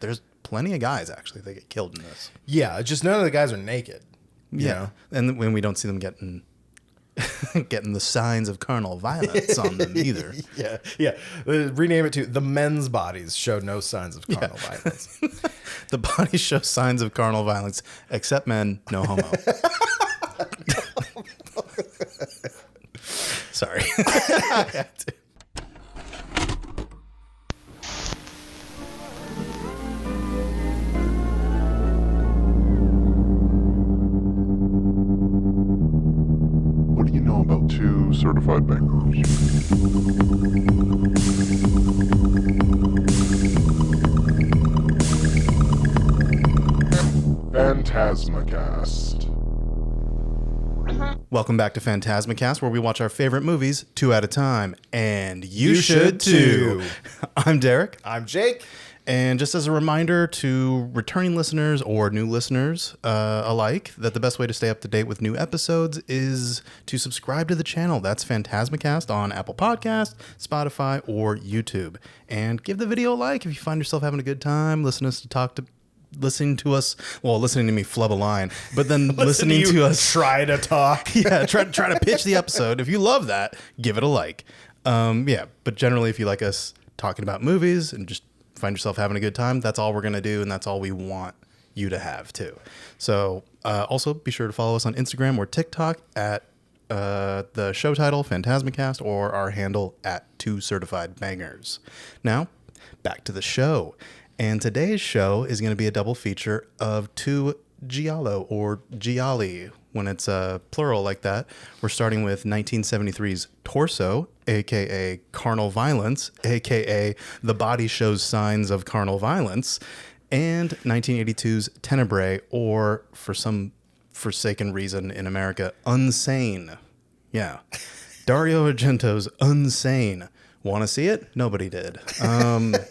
there's plenty of guys actually that get killed in this. Yeah, just none of the guys are naked. You know? And when we don't see them getting the signs of carnal violence on them either. Yeah. Rename it to the men's bodies show no signs of carnal violence. The bodies show signs of carnal violence, except men, no homo. Sorry. I had to. What do you know about 2 certified bangers? PhantasmaCast. Welcome back to PhantasmaCast, where we watch our favorite movies 2 at a time. And you should too. I'm Derek. I'm Jake. And just as a reminder to returning listeners or new listeners alike, that the best way to stay up to date with new episodes is to subscribe to the channel. That's PhantasmaCast on Apple Podcasts, Spotify, or YouTube. And give the video a like if you find yourself having a good time listening to us, well, listening to me flub a line, but then listening to us try to talk. Yeah, try to pitch the episode. If you love that, give it a like. But generally, if you like us talking about movies and just find yourself having a good time, that's all we're going to do, and that's all we want you to have, too. So also be sure to follow us on Instagram or TikTok at the show title, PhantasmaCast, or our handle at 2 Certified Bangers. Now, back to the show. And today's show is going to be a double feature of 2 Giallo, or Gialli, when it's plural like that. We're starting with 1973's Torso, a.k.a. Carnal Violence, a.k.a. The Body Shows Signs of Carnal Violence, and 1982's Tenebrae, or for some forsaken reason in America, Unsane. Yeah. Dario Argento's Unsane. Want to see it? Nobody did. But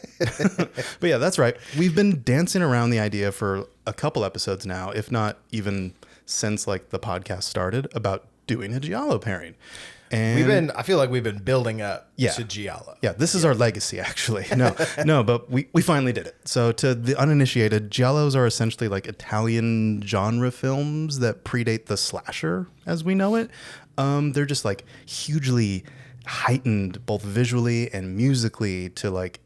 yeah, that's right. We've been dancing around the idea for a couple episodes now, if not even since like the podcast started, about doing a Giallo pairing. And I feel like we've been building up to Giallo. Yeah, this is our legacy, actually. No, but we finally did it. So to the uninitiated, Giallos are essentially like Italian genre films that predate the slasher as we know it. They're just like hugely heightened both visually and musically to like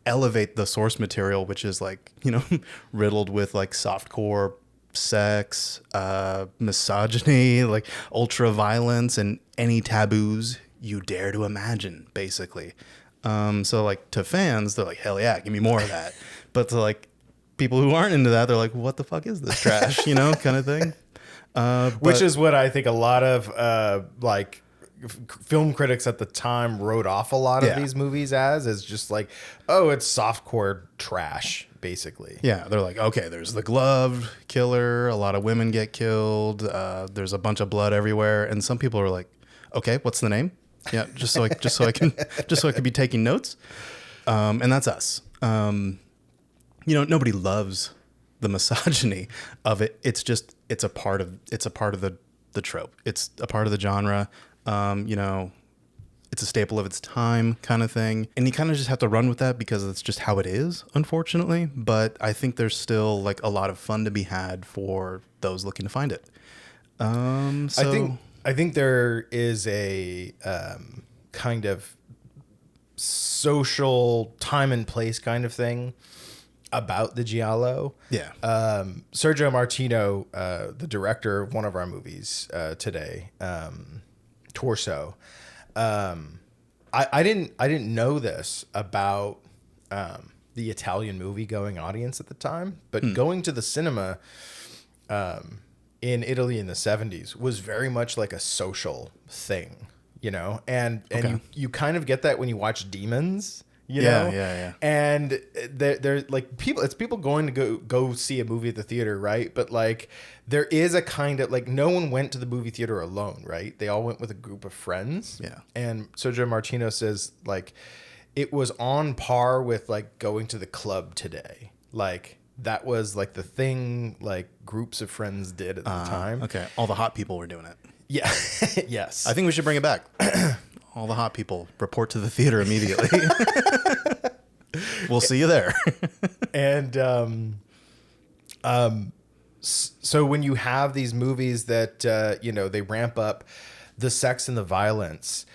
elevate the source material, which is like, riddled with like softcore sex, misogyny, like ultra violence, and any taboos you dare to imagine, basically. So like to fans, they're like, hell yeah, give me more of that. But to like people who aren't into that, they're like, what the fuck is this trash, kind of thing. Which is what I think a lot of film critics at the time wrote off a lot of these movies as just like, oh, it's softcore trash, basically. Yeah, they're like, okay, there's the gloved killer, a lot of women get killed, there's a bunch of blood everywhere, and some people are like, okay, what's the name? Yeah, just so I can be taking notes. And that's us. Nobody loves the misogyny of it. It's a part of the trope. It's a part of the genre. It's a staple of its time kind of thing. And you kind of just have to run with that because it's just how it is, unfortunately. But I think there's still like a lot of fun to be had for those looking to find it. I think there is a kind of social time and place kind of thing about the Giallo. Yeah. Sergio Martino, the director of one of our movies today, Torso. I didn't know this about the Italian movie going audience at the time, but going to the cinema in Italy in the 70s was very much like a social thing, and you kind of get that when you watch Demons. Yeah. And they're like people going to go see a movie at the theater, right? But like there is a kind of like no one went to the movie theater alone, right? They all went with a group of friends. Yeah. And Sergio Martino says like it was on par with like going to the club today. Like that was like the thing like groups of friends did at the time. Okay. All the hot people were doing it. Yeah. Yes. I think we should bring it back. All the hot people report to the theater immediately. We'll see you there. And so when you have these movies that they ramp up the sex and the violence,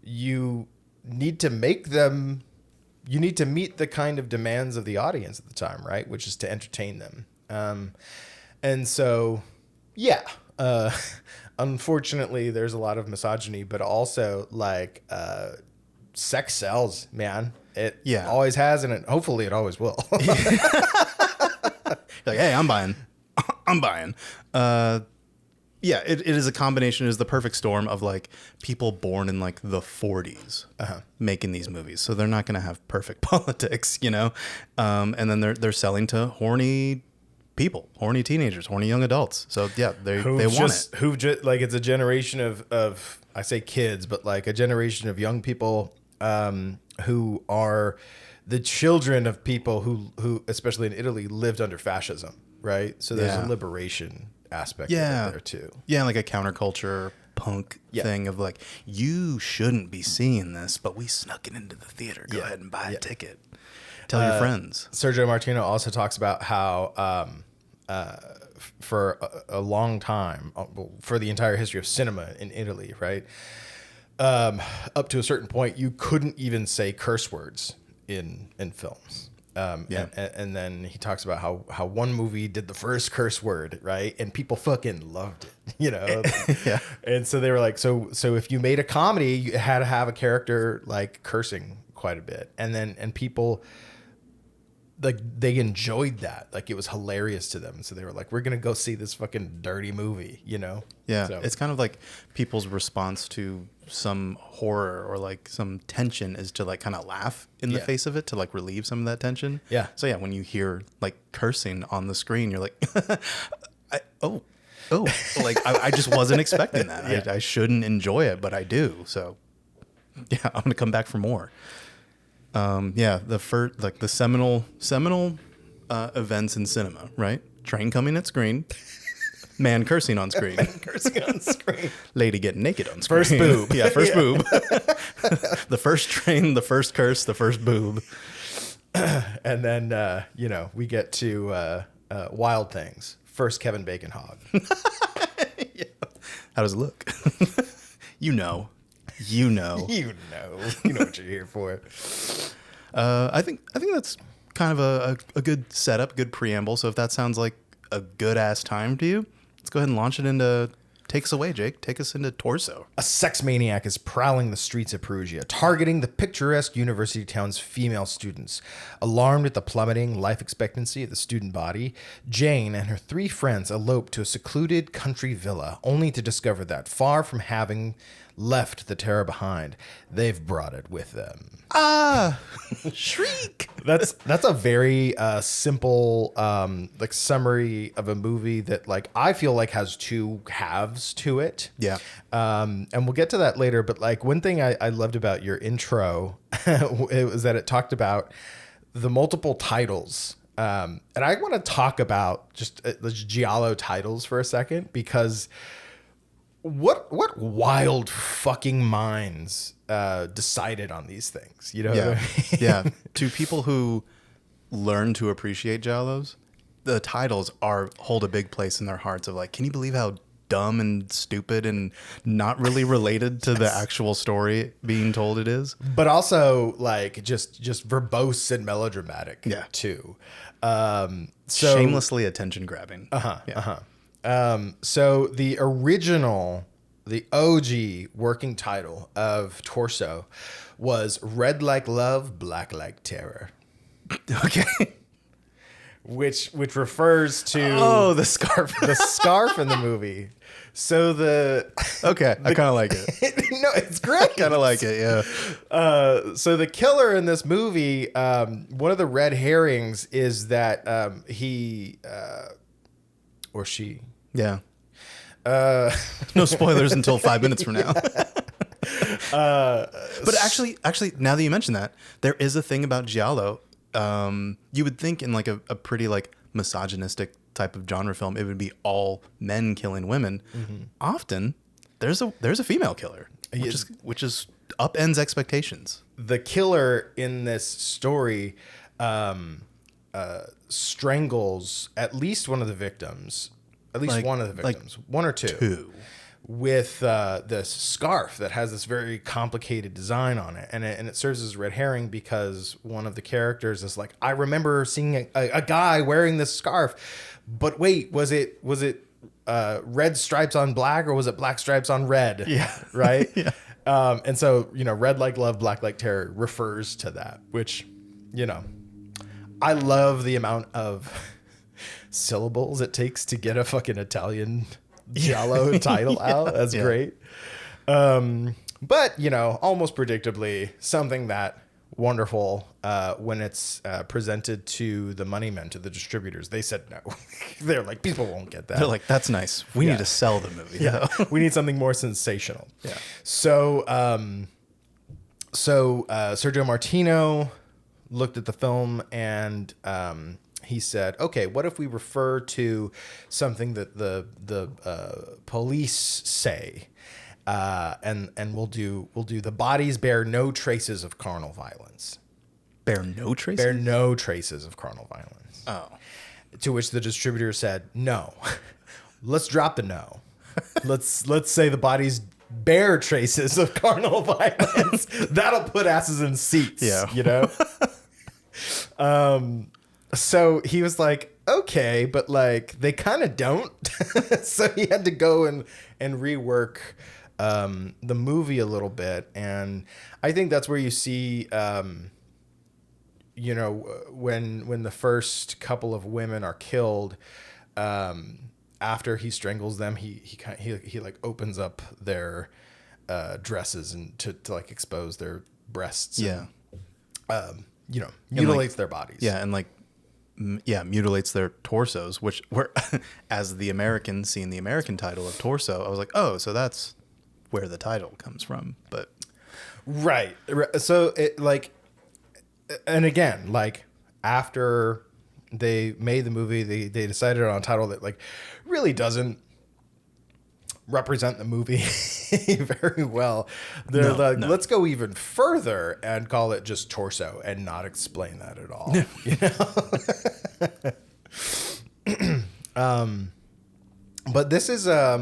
you need to make them. You need to meet the kind of demands of the audience at the time, right? Which is to entertain them. And so, yeah. Unfortunately, there's a lot of misogyny, but also like sex sells, man. It always has, and hopefully it always will. Like, hey, I'm buying. Yeah, it is a combination. It is the perfect storm of like people born in like the 40s making these movies. So they're not going to have perfect politics, and then they're selling to horny people, horny teenagers, horny young adults. So yeah, they want it. Like it's a generation of I say kids, but like a generation of young people who are the children of people who especially in Italy lived under fascism, right? So there's a liberation aspect of it there too. Yeah, like a counterculture punk thing of like, you shouldn't be seeing this, but we snuck it into the theater. Go ahead and buy a ticket. Tell your friends. Sergio Martino also talks about how for a long time, for the entire history of cinema in Italy, right? Up to a certain point, you couldn't even say curse words in films. And then he talks about how one movie did the first curse word, right? And people fucking loved it, And so they were like, so if you made a comedy, you had to have a character like cursing quite a bit. And people, like, they enjoyed that. Like, it was hilarious to them. So they were like, we're going to go see this fucking dirty movie, Yeah. So. It's kind of like people's response to some horror or like some tension is to like kind of laugh in the face of it to like relieve some of that tension. Yeah. So yeah, when you hear like cursing on the screen, you're like, like I just wasn't expecting that. I shouldn't enjoy it, but I do. So yeah, I'm going to come back for more. The first, like the seminal events in cinema, right? Train coming at screen. Man cursing on screen. Lady getting naked on screen. First boob. Yeah, first boob. The first train, the first curse, the first boob. And then, we get to Wild Things. First Kevin Bacon hog. How does it look? You know what you're here for. I think that's kind of a good setup, good preamble. So if that sounds like a good ass time to you, let's go ahead and launch it into. Take us away, Jake. Take us into Torso. A sex maniac is prowling the streets of Perugia, targeting the picturesque university town's female students. Alarmed at the plummeting life expectancy of the student body, Jane and her 3 friends elope to a secluded country villa, only to discover that, far from having left the terror behind, they've brought it with them. Shriek. That's a very simple like summary of a movie that like I feel like has 2 halves to it. Yeah. And we'll get to that later. But like one thing I loved about your intro it was that it talked about the multiple titles. And I want to talk about just the Giallo titles for a second, because what wild fucking minds decided on these things, what I mean? Yeah. To people who learn to appreciate Giallos, the titles hold a big place in their hearts of like, can you believe how dumb and stupid and not really related to the actual story being told it is? But also like just verbose and melodramatic too. So shamelessly attention grabbing. So the original, the OG working title of Torso was Red Like Love, Black Like Terror. Okay. Which refers to the scarf. The scarf in the movie. So I kind of like it. No, it's great. Kind of like it, yeah. So the killer in this movie, one of the red herrings is that he or she. Yeah. No spoilers until 5 minutes from now. But actually, now that you mention that, there is a thing about Giallo. You would think in like a pretty like misogynistic type of genre film, it would be all men killing women. Mm-hmm. Often, there's a female killer, which is upends expectations. The killer in this story strangles at least one of the victims, one or two. With this scarf that has this very complicated design on it, and it serves as a red herring because one of the characters is like, I remember seeing a guy wearing this scarf, but wait, was it red stripes on black, or was it black stripes on red? Yeah. Right. Yeah. And so, red like love, black like terror refers to that, which, I love the amount of syllables it takes to get a fucking Italian Giallo title out. That's great. But, almost predictably, something that wonderful when it's presented to the money men, to the distributors. They said no. They're like, people won't get that. They're like, that's nice. We need to sell the movie. Yeah. We need something more sensational. Yeah. So Sergio Martino looked at the film and he said, okay, what if we refer to something that the police say, and we'll do the bodies bear no traces of carnal violence. Bear no traces? Bear no traces of carnal violence. Oh. To which the distributor said, no. Let's drop the no. Let's say the bodies bear traces of carnal violence. That'll put asses in seats. Yeah. So he was like, okay, but like they kind of don't. So he had to go and rework the movie a little bit. And I think that's where you see, when the first couple of women are killed, after he strangles them, he like opens up their dresses and to like expose their breasts. Yeah. And, mutilates their bodies. Yeah. And like, mutilates their torsos, which were, as the American seeing the American title of torso, I was like, oh, so that's where the title comes from. But right. So it like, and again, like after they made the movie, they decided on a title that like really doesn't represent the movie very well. They're let's go even further and call it just torso and not explain that at all. But this is I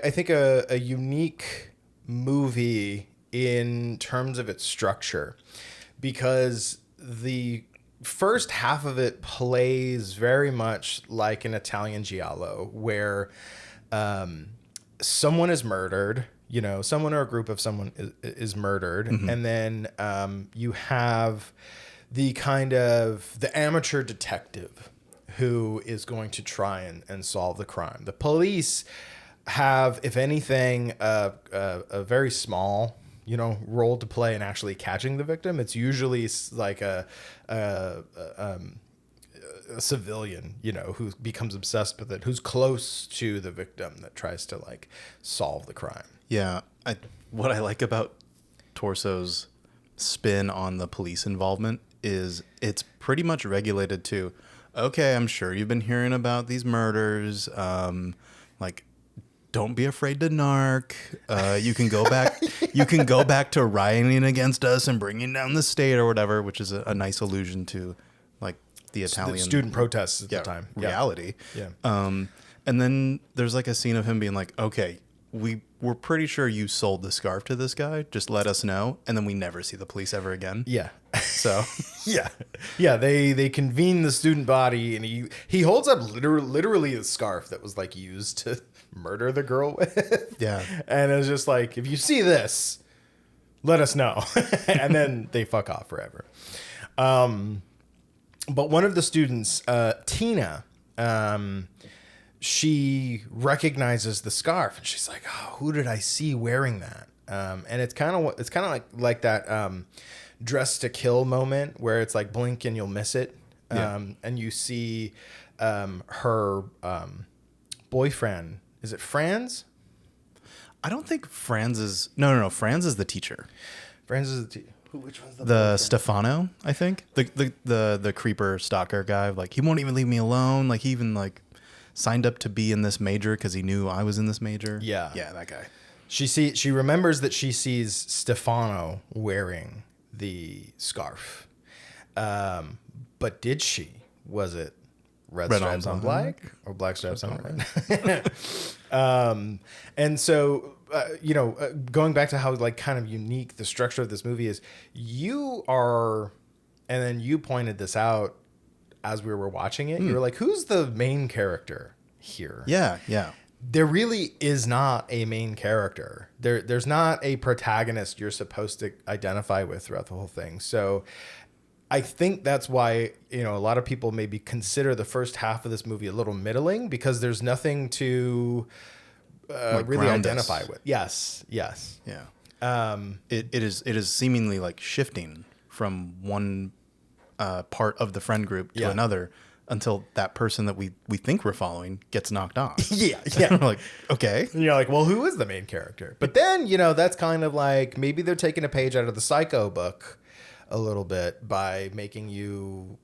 think a unique movie in terms of its structure, because the first half of it plays very much like an Italian Giallo, where someone is murdered, someone or a group of someone is murdered. Mm-hmm. And then you have the kind of the amateur detective who is going to try and solve the crime. The police have, if anything, a very small role to play in actually catching the victim. It's usually like a civilian, who becomes obsessed with it, who's close to the victim, that tries to like solve the crime. Yeah. What I like about Torso's spin on the police involvement is it's pretty much regulated to, okay, I'm sure you've been hearing about these murders. Like, don't be afraid to narc. You can go back. You can go back to rioting against us and bringing down the state or whatever, which is a nice allusion to like the Italian student protests at the time reality. Yeah. And then there's like a scene of him being like, "Okay, we're pretty sure you sold the scarf to this guy. Just let us know." And then we never see the police ever again. Yeah. So yeah. They convene the student body, and he holds up literally the scarf that was like used to murder the girl with. Yeah. And it was just like, if you see this, let us know. And then they fuck off forever. But one of the students, Tina, she recognizes the scarf, and she's like, "Oh, who did I see wearing that?" And it's kind of like that Dress to Kill moment where it's like blink and you'll miss it. And you see her boyfriend. Is it Franz? I don't think Franz is. No. Franz is the teacher. Franz is the teacher. Which one's the Stefano? I think the creeper stalker guy. Like, he won't even leave me alone. Like, he even like signed up to be in this major because he knew I was in this major. Yeah, that guy. She remembers that she sees Stefano wearing the scarf. But did she? Was it red stripes on black or black stripes on red? And so, going back to how like kind of unique the structure of this movie is, and then you pointed this out as we were watching it. You were like, who's the main character here? Yeah, yeah. There really is not a main character. There's not a protagonist you're supposed to identify with throughout the whole thing. So I think that's why, a lot of people maybe consider the first half of this movie a little middling, because there's nothing to really identify with. Yes. Yeah. It is seemingly like shifting from one part of the friend group to another until that person that we think we're following gets knocked off. Yeah. We're like, okay. And you're like, well, who is the main character? But then, that's kind of like maybe they're taking a page out of the Psycho book a little bit by making you,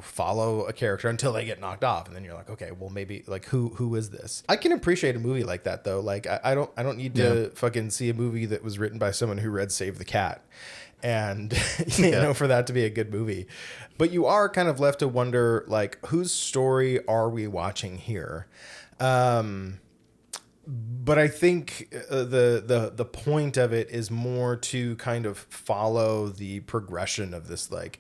follow a character until they get knocked off. And then you're like, okay, well, maybe like who is this? I can appreciate a movie like that, though. Like, I don't need to fucking see a movie that was written by someone who read Save the Cat. And, for that to be a good movie. But you are kind of left to wonder, like, whose story are we watching here? But I think the point of it is more to kind of follow the progression of this, like,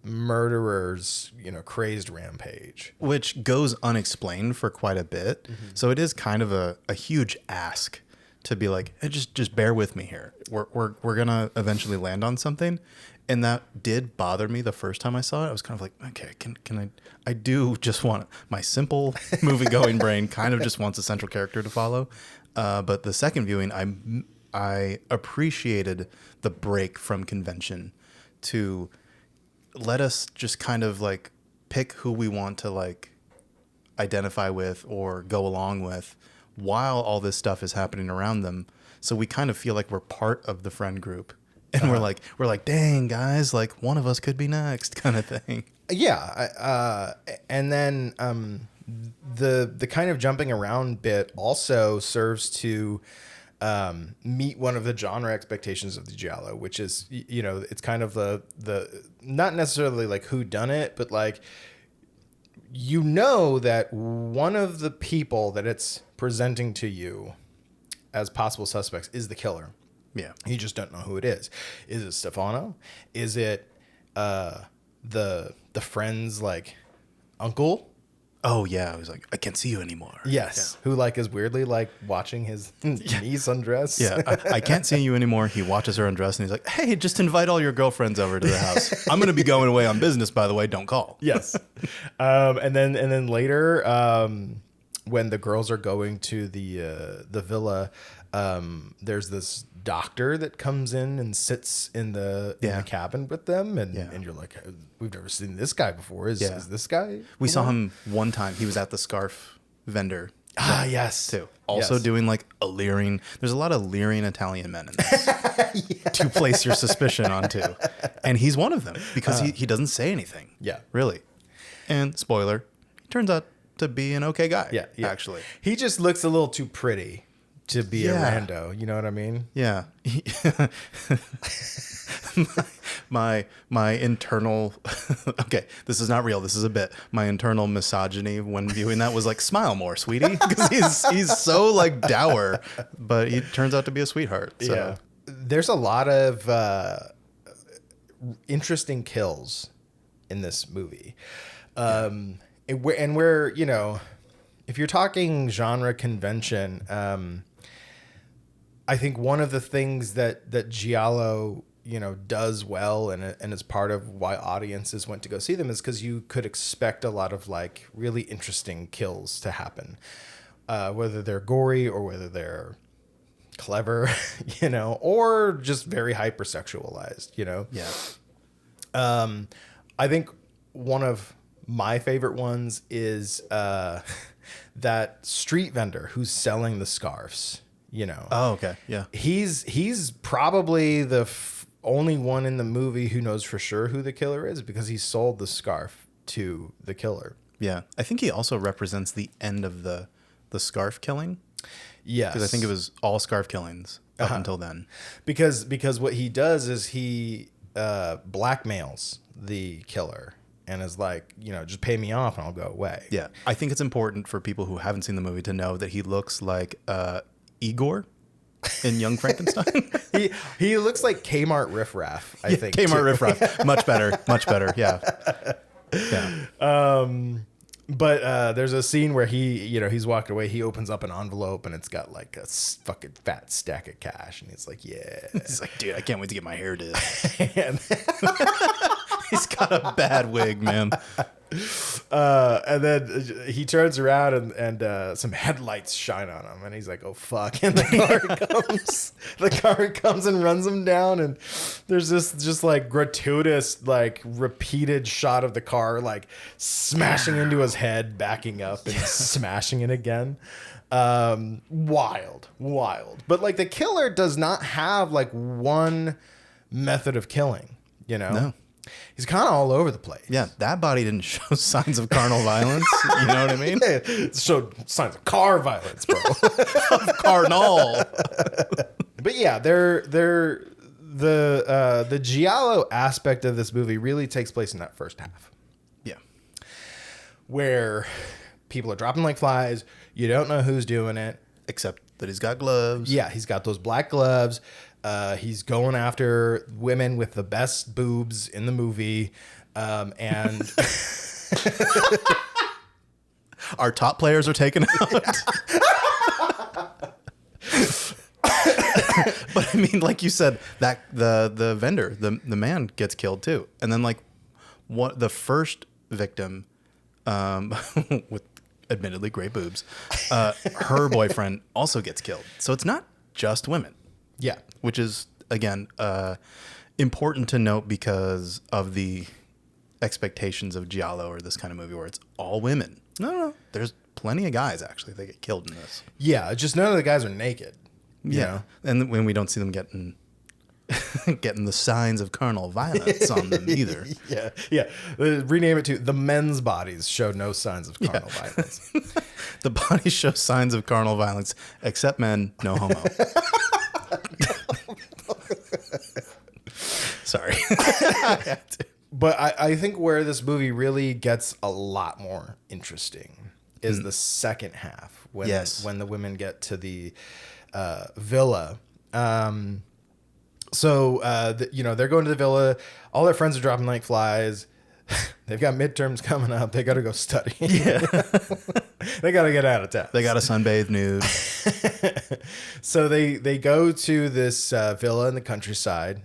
murderer's, crazed rampage. Which goes unexplained for quite a bit. Mm-hmm. So it is kind of a huge ask to be like, hey, just bear with me here. We're gonna eventually land on something, and that did bother me the first time I saw it. I was kind of like, okay, can I do just want my simple movie going brain kind of just wants a central character to follow, but the second viewing, I appreciated the break from convention to let us just kind of like pick who we want to like identify with or go along with while all this stuff is happening around them. So we kind of feel like we're part of the friend group, and we're like, dang guys, like one of us could be next kind of thing. Yeah. And then, the kind of jumping around bit also serves to, meet one of the genre expectations of the Giallo, which is, it's kind of the not necessarily like who done it, but like, that one of the people that it's presenting to you as possible suspects is the killer. Yeah. You just don't know who it is. Is it Stefano? Is it the friend's like uncle? Oh yeah, I was like, I can't see you anymore. Yes, yeah. Who like is weirdly like watching his niece undress. Yeah, I can't see you anymore. He watches her undress and he's like, hey, just invite all your girlfriends over to the house. I'm gonna be going away on business, by the way. Don't call. Yes. And then later, when the girls are going to the villa, there's this doctor that comes in and sits in the cabin with them, and you're like, we've never seen this guy before. Is this guy? We saw him one time. He was at the scarf vendor. Yes. Too. Also doing like alluring. There's a lot of leering Italian men in this to place your suspicion onto, and he's one of them because he doesn't say anything. Yeah. Really. And spoiler, he turns out to be an okay guy. Yeah. Actually, he just looks a little too pretty to be a rando, you know what I mean? Yeah. my internal okay, this is not real. This is a bit. My internal misogyny when viewing that was like, smile more, sweetie, because he's so like dour, but he turns out to be a sweetheart. So. Yeah. There's a lot of interesting kills in this movie. And where, if you're talking genre convention, I think one of the things that Giallo, does well and is part of why audiences went to go see them is because you could expect a lot of like really interesting kills to happen, whether they're gory or whether they're clever, or just very hypersexualized, Yeah. I think one of my favorite ones is that street vendor who's selling the scarves. Oh, okay. Yeah. He's probably the only one in the movie who knows for sure who the killer is because he sold the scarf to the killer. Yeah. I think he also represents the end of the scarf killing. Yes. Because I think it was all scarf killings up until then. Because what he does is he blackmails the killer and is like, just pay me off and I'll go away. Yeah. I think it's important for people who haven't seen the movie to know that he looks like Igor in Young Frankenstein. He looks like Kmart Riff Raff, I think. Kmart Riff Raff. Much better. Much better. Yeah. Yeah. But there's a scene where he's walking away. He opens up an envelope and it's got like a fucking fat stack of cash. And he's like, yeah. He's like, dude, I can't wait to get my hair did. And he's got a bad wig, man. And then he turns around and some headlights shine on him. And he's like, oh, fuck. And the car comes and runs him down. And there's this just like gratuitous, like repeated shot of the car, like smashing into his head, backing up and smashing it again. Wild. But like the killer does not have like one method of killing, No. He's kind of all over the place. Yeah, that body didn't show signs of carnal violence. You know what I mean? Yeah, it showed signs of car violence, bro. Carnal. But yeah, the Giallo aspect of this movie really takes place in that first half. Yeah. Where people are dropping like flies. You don't know who's doing it. Except that he's got gloves. Yeah, he's got those black gloves. He's going after women with the best boobs in the movie. And our top players are taken out. But I mean, like you said, that the vendor, the man gets killed too. And then like the first victim, with admittedly great boobs, her boyfriend also gets killed. So it's not just women. yeah. Which is, again, important to note because of the expectations of Giallo or this kind of movie where it's all women. No. There's plenty of guys, actually, that get killed in this. Yeah, just none of the guys are naked. You know? And when we don't see them getting the signs of carnal violence on them either. Yeah. Rename it to the men's bodies show no signs of carnal violence. The bodies show signs of carnal violence, except men, no homo. Sorry. But I think where this movie really gets a lot more interesting is the second half when the women get to the villa. So they're going to the villa. All their friends are dropping like flies. They've got midterms coming up. They got to go study. Yeah. They got to get out of town. They got to sunbathe nude. So they go to this villa in the countryside.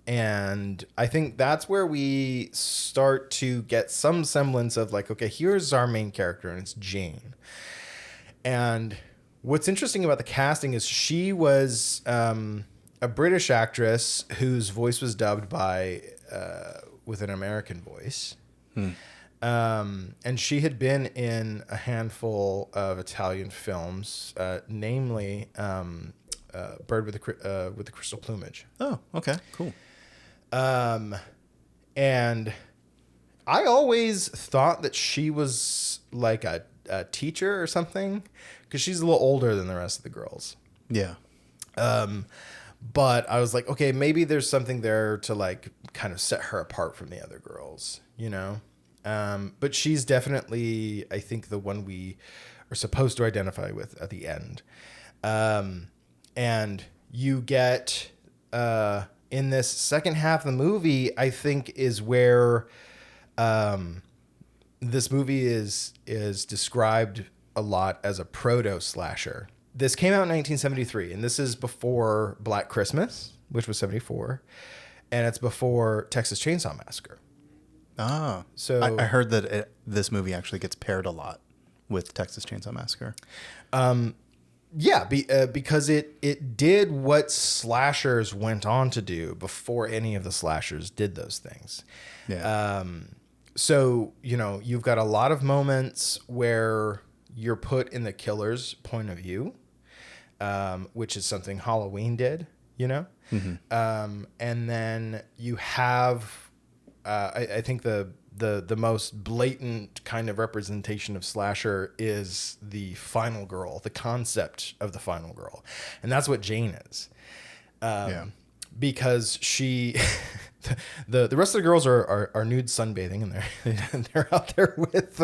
And I think that's where we start to get some semblance of like, okay, here's our main character and it's Jane. And what's interesting about the casting is she was a British actress whose voice was dubbed by with an American voice. And she had been in a handful of Italian films, namely Bird with the Crystal Plumage. Oh, okay, cool. And I always thought that she was like a teacher or something because she's a little older than the rest of the girls. Yeah. But I was like, okay, maybe there's something there to like kind of set her apart from the other girls, you know? But she's definitely, I think, the one we are supposed to identify with at the end. And you get, in this second half of the movie, I think is where, this movie is described a lot as a proto-slasher. This came out in 1973, and this is before Black Christmas, which was 74, and it's before Texas Chainsaw Massacre. Ah, So I heard that this movie actually gets paired a lot with Texas Chainsaw Massacre. Yeah, because it did what slashers went on to do before any of the slashers did those things. Yeah. So, you've got a lot of moments where you're put in the killer's point of view, which is something Halloween did, Mm-hmm. And then you have, I think the most blatant kind of representation of slasher is the final girl, the concept of the final girl. And that's what Jane is. Because she the rest of the girls are nude sunbathing, and they're out there with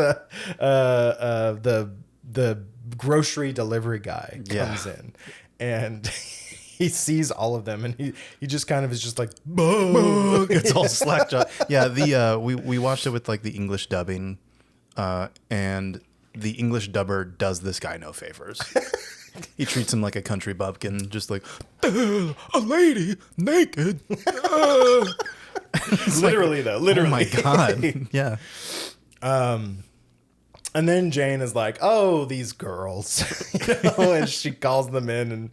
the grocery delivery guy comes in, and he sees all of them, and he just kind of is just like, it's all slackjaw. Yeah, we watched it with like the English dubbing, and the English dubber does this guy no favors. He treats him like a country bumpkin, just like a lady naked. Literally, though. Literally. Oh my God. Yeah. And then Jane is like, "Oh, these girls," and she calls them in, and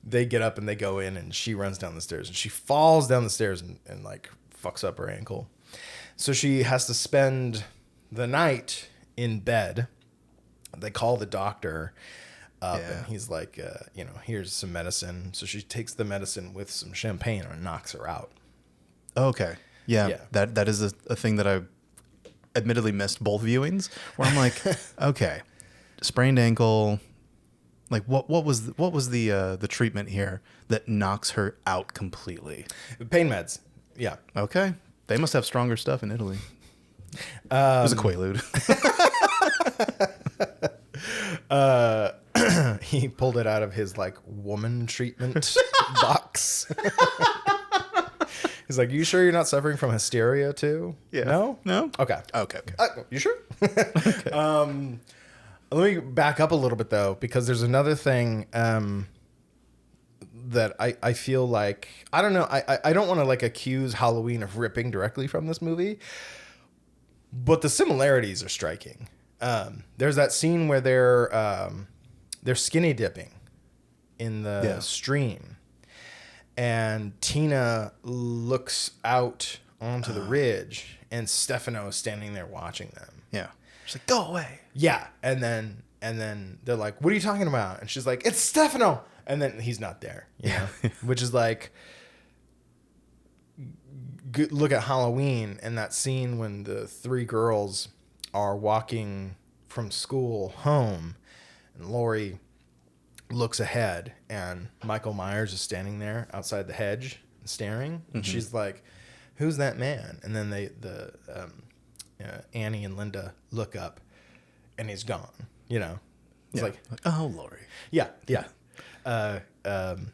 they get up and they go in, and she runs down the stairs, and she falls down the stairs and like fucks up her ankle. So she has to spend the night in bed. They call the doctor up, and he's like, here's some medicine. So she takes the medicine with some champagne and knocks her out. Okay. Yeah. That is a thing that I admittedly missed both viewings, where I'm like, okay, sprained ankle. Like what was the treatment here that knocks her out completely? Pain meds. Yeah. Okay. They must have stronger stuff in Italy. It was a Quaalude. He pulled it out of his like woman treatment box. He's like, "You sure you're not suffering from hysteria too?" Yeah. No. Okay. You sure? Okay. Let me back up a little bit though, because there's another thing that I feel like, I don't know. I don't want to like accuse Halloween of ripping directly from this movie, but the similarities are striking. There's that scene where they're skinny dipping in the stream, and Tina looks out onto the ridge, and Stefano is standing there watching them. Yeah. She's like, "Go away." Yeah, and then they're like, "What are you talking about?" And she's like, "It's Stefano," and then he's not there. You know? Which is like, look at Halloween and that scene when the three girls are walking from school home, and Laurie looks ahead, and Michael Myers is standing there outside the hedge staring, and she's like, "Who's that man?" And then Annie and Linda look up, and he's gone. You know, it's like, "Oh, Laurie." Yeah.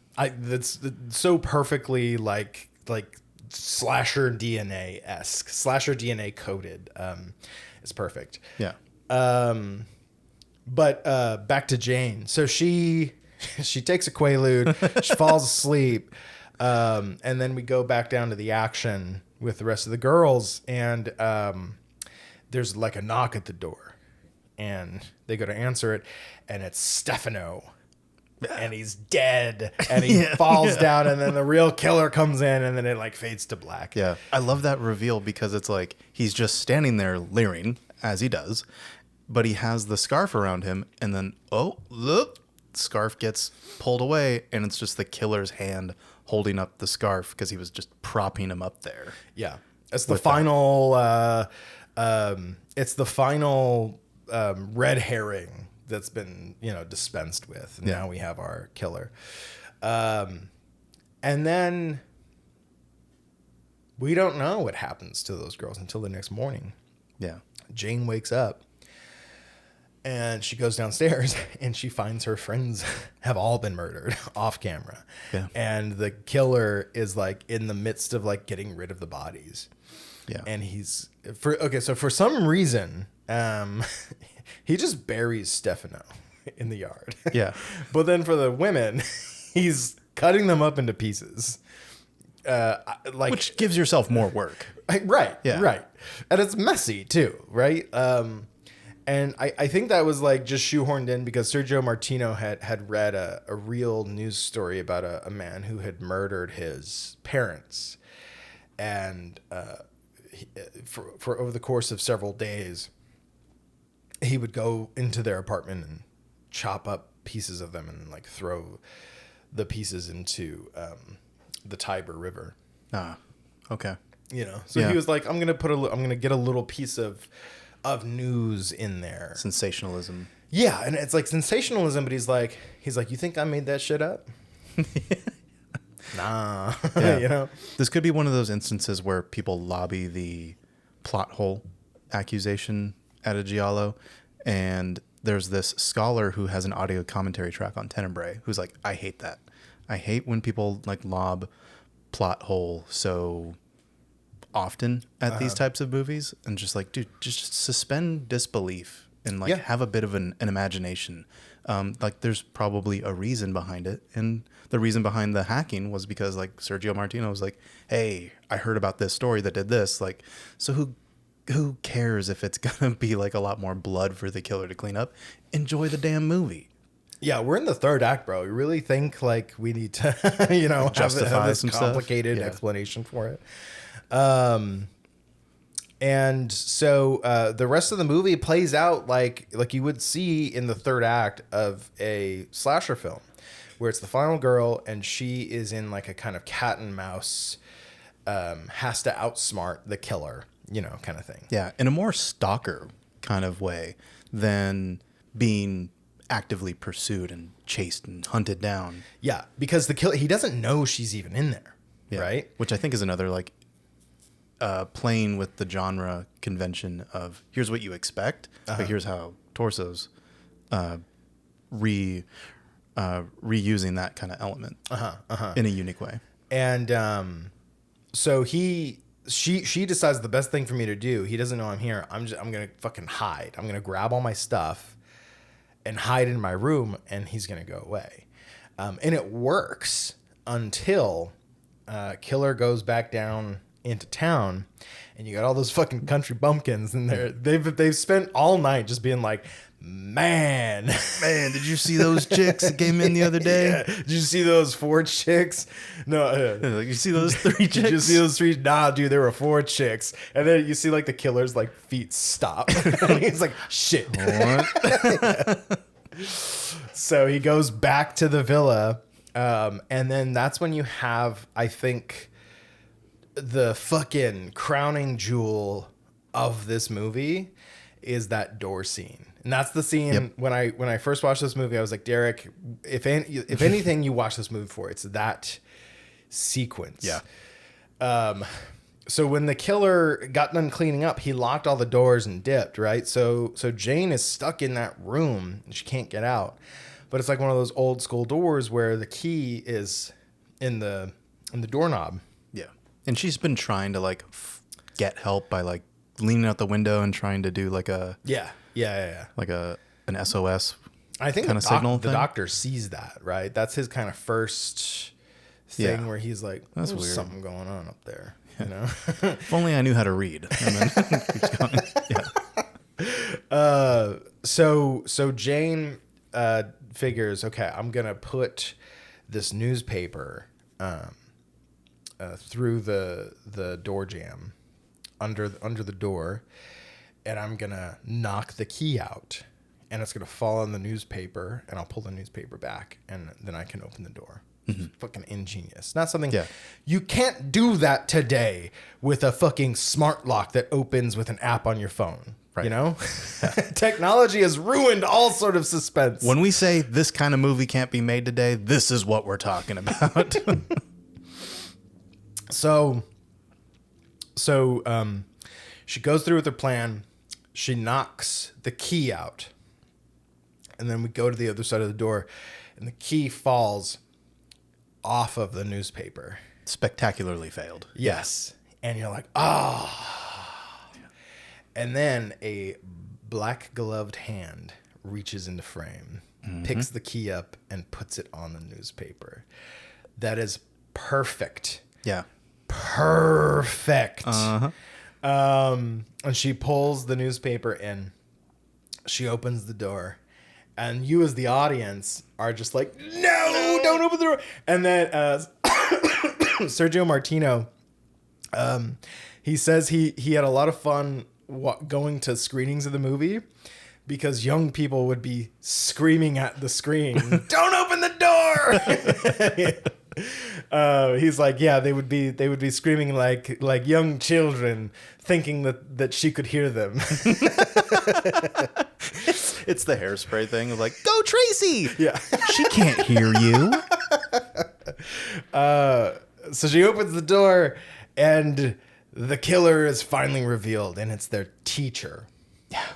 That's so perfectly like slasher DNA-esque, slasher DNA coded. It's perfect. Yeah. But back to Jane. So she takes a Quaalude, she falls asleep, and then we go back down to the action with the rest of the girls, and there's like a knock at the door, and they go to answer it, and it's Stefano, and he's dead, and he falls down, and then the real killer comes in, and then it like fades to black. Yeah. I love that reveal, because it's like he's just standing there leering, as he does, but he has the scarf around him, and then, look, scarf gets pulled away, and it's just the killer's hand holding up the scarf, because he was just propping him up there. Yeah. It's the final red herring that's been, dispensed with. And now we have our killer. And then we don't know what happens to those girls until the next morning. Yeah. Jane wakes up, and she goes downstairs, and she finds her friends have all been murdered off camera. Yeah. And the killer is like in the midst of like getting rid of the bodies. Yeah. And so for some reason, he just buries Stefano in the yard. Yeah. But then for the women, he's cutting them up into pieces. Which gives yourself more work. Right. Yeah. Right. And it's messy too, right? And I think that was like just shoehorned in because Sergio Martino had read a real news story about a man who had murdered his parents. And for over the course of several days, he would go into their apartment and chop up pieces of them and like throw the pieces into the Tiber River. Ah, okay. So he was like, I'm gonna get a little piece of news in there. Sensationalism. Yeah, and it's like sensationalism, but he's like, you think I made that shit up? Nah, Yeah. This could be one of those instances where people lobby the plot hole accusation at a Giallo, and there's this scholar who has an audio commentary track on Tenebrae who's like, I hate that. I hate when people like lob plot hole so often at these types of movies, and just like, dude, just suspend disbelief and like have a bit of an imagination. Like there's probably a reason behind it, and the reason behind the hacking was because like Sergio Martino was like, hey, I heard about this story that did this, like, so who cares if it's gonna be like a lot more blood for the killer to clean up? Enjoy the damn movie. Yeah, we're in the third act, bro. You really think like we need to, Justify have this some complicated stuff? Yeah. explanation for it? And so the rest of the movie plays out like you would see in the third act of a slasher film, where it's the final girl and she is in like a kind of cat and mouse, has to outsmart the killer, kind of thing. Yeah, in a more stalker kind of way than being actively pursued and chased and hunted down. Yeah, because the killer, he doesn't know she's even in there, right? Which I think is another like playing with the genre convention of here's what you expect, but here's how Torso's reusing that kind of element in a unique way. And so she decides the best thing for me to do. He doesn't know I'm here. I'm gonna fucking hide. I'm gonna grab all my stuff and hide in my room, and he's gonna go away. And it works until killer goes back down into town, and you got all those fucking country bumpkins in there. They've spent all night just being like, man, did you see those chicks that came in the other day? Yeah. Did you see those 4 chicks? No. Like, you see those 3 chicks? Did you see those 3? Nah, dude, there were 4 chicks. And then you see like the killer's like feet stop. He's like, shit. What? So he goes back to the villa. And then that's when you have, I think, the fucking crowning jewel of this movie is that door scene. And that's the scene when I first watched this movie, I was like, Derek, if anything you watch this movie for, it's that sequence. Yeah. So when the killer got done cleaning up, he locked all the doors and dipped, right? So Jane is stuck in that room and she can't get out. But it's like one of those old school doors where the key is in the doorknob. Yeah. And she's been trying to like get help by like leaning out the window and trying to do like a like an SOS. I think kind of signal the thing. doctor sees that, right? That's his kind of first thing where he's like, That's "There's weird. something going on up there," If only I knew how to read. And then keeps going. Yeah. So Jane figures, okay, I'm gonna put this newspaper through the door jamb under the door, and I'm gonna knock the key out, and it's gonna fall on the newspaper, and I'll pull the newspaper back, and then I can open the door. Fucking ingenious. Not something you can't do that today with a fucking smart lock that opens with an app on your phone. Right. You know, technology has ruined all sort of suspense. When we say this kind of movie can't be made today, this is what we're talking about. So she goes through with her plan. She knocks the key out, and then we go to the other side of the door, and the key falls off of the newspaper. Spectacularly failed. Yes. And you're like, ah. And then a black gloved hand reaches into frame, picks the key up, and puts it on the newspaper. That is perfect. Yeah. Perfect. And she pulls the newspaper in. She opens the door. And you as the audience are just like, no, don't open the door. And then Sergio Martino, he says he had a lot of fun going to screenings of the movie because young people would be screaming at the screen, don't open the door. He's like, yeah, they would be screaming like young children, thinking that she could hear them. It's the hairspray thing of like, go Tracy. Yeah. She can't hear you. So she opens the door, and the killer is finally revealed, and it's their teacher. Yeah.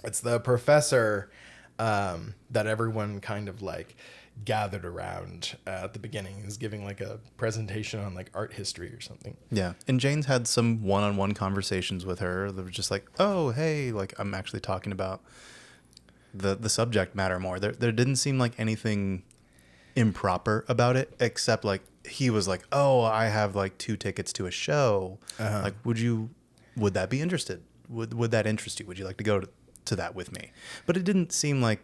It's the professor that everyone kind of like gathered around at the beginning. Is giving like a presentation on like art history or something. Yeah. And Jane's had some one-on-one conversations with her. They were just like, oh, hey, like I'm actually talking about the subject matter more. There didn't seem like anything improper about it, except like he was like, oh, I have like 2 tickets to a show. Like, would that be interested? Would that interest you? Would you like to go to that with me? But it didn't seem like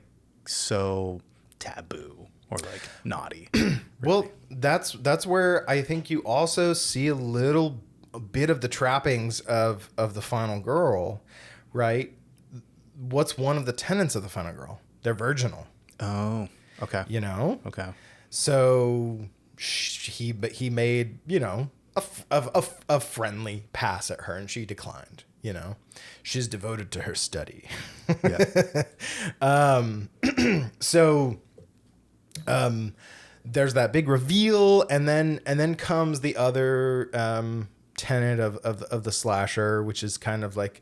so taboo or like naughty. Really. Well, that's where I think you also see a bit of the trappings of the final girl, right? What's one of the tenets of the final girl? They're virginal. Oh, okay. You know? Okay. So he made, you know, a friendly pass at her, and she declined. You know, she's devoted to her study. Yeah. So there's that big reveal, and then comes the other tenet of the slasher, which is kind of like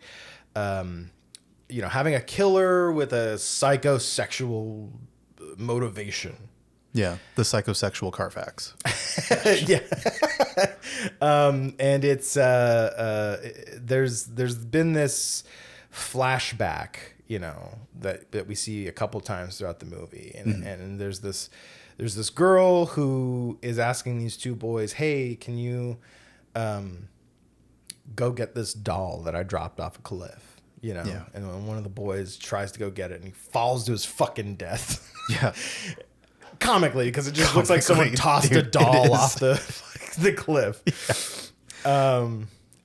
you know, having a killer with a psychosexual motivation. Yeah. The psychosexual Carfax. Yeah. And it's there's been this flashback, you know, that we see a couple times throughout the movie, and there's this girl who is asking these 2 boys, hey, can you go get this doll that I dropped off a cliff? You know, Yeah. and when one of the boys tries to go get it, and he falls to his fucking death. Yeah. Comically, because it just looks like someone tossed a doll off the cliff. Yeah.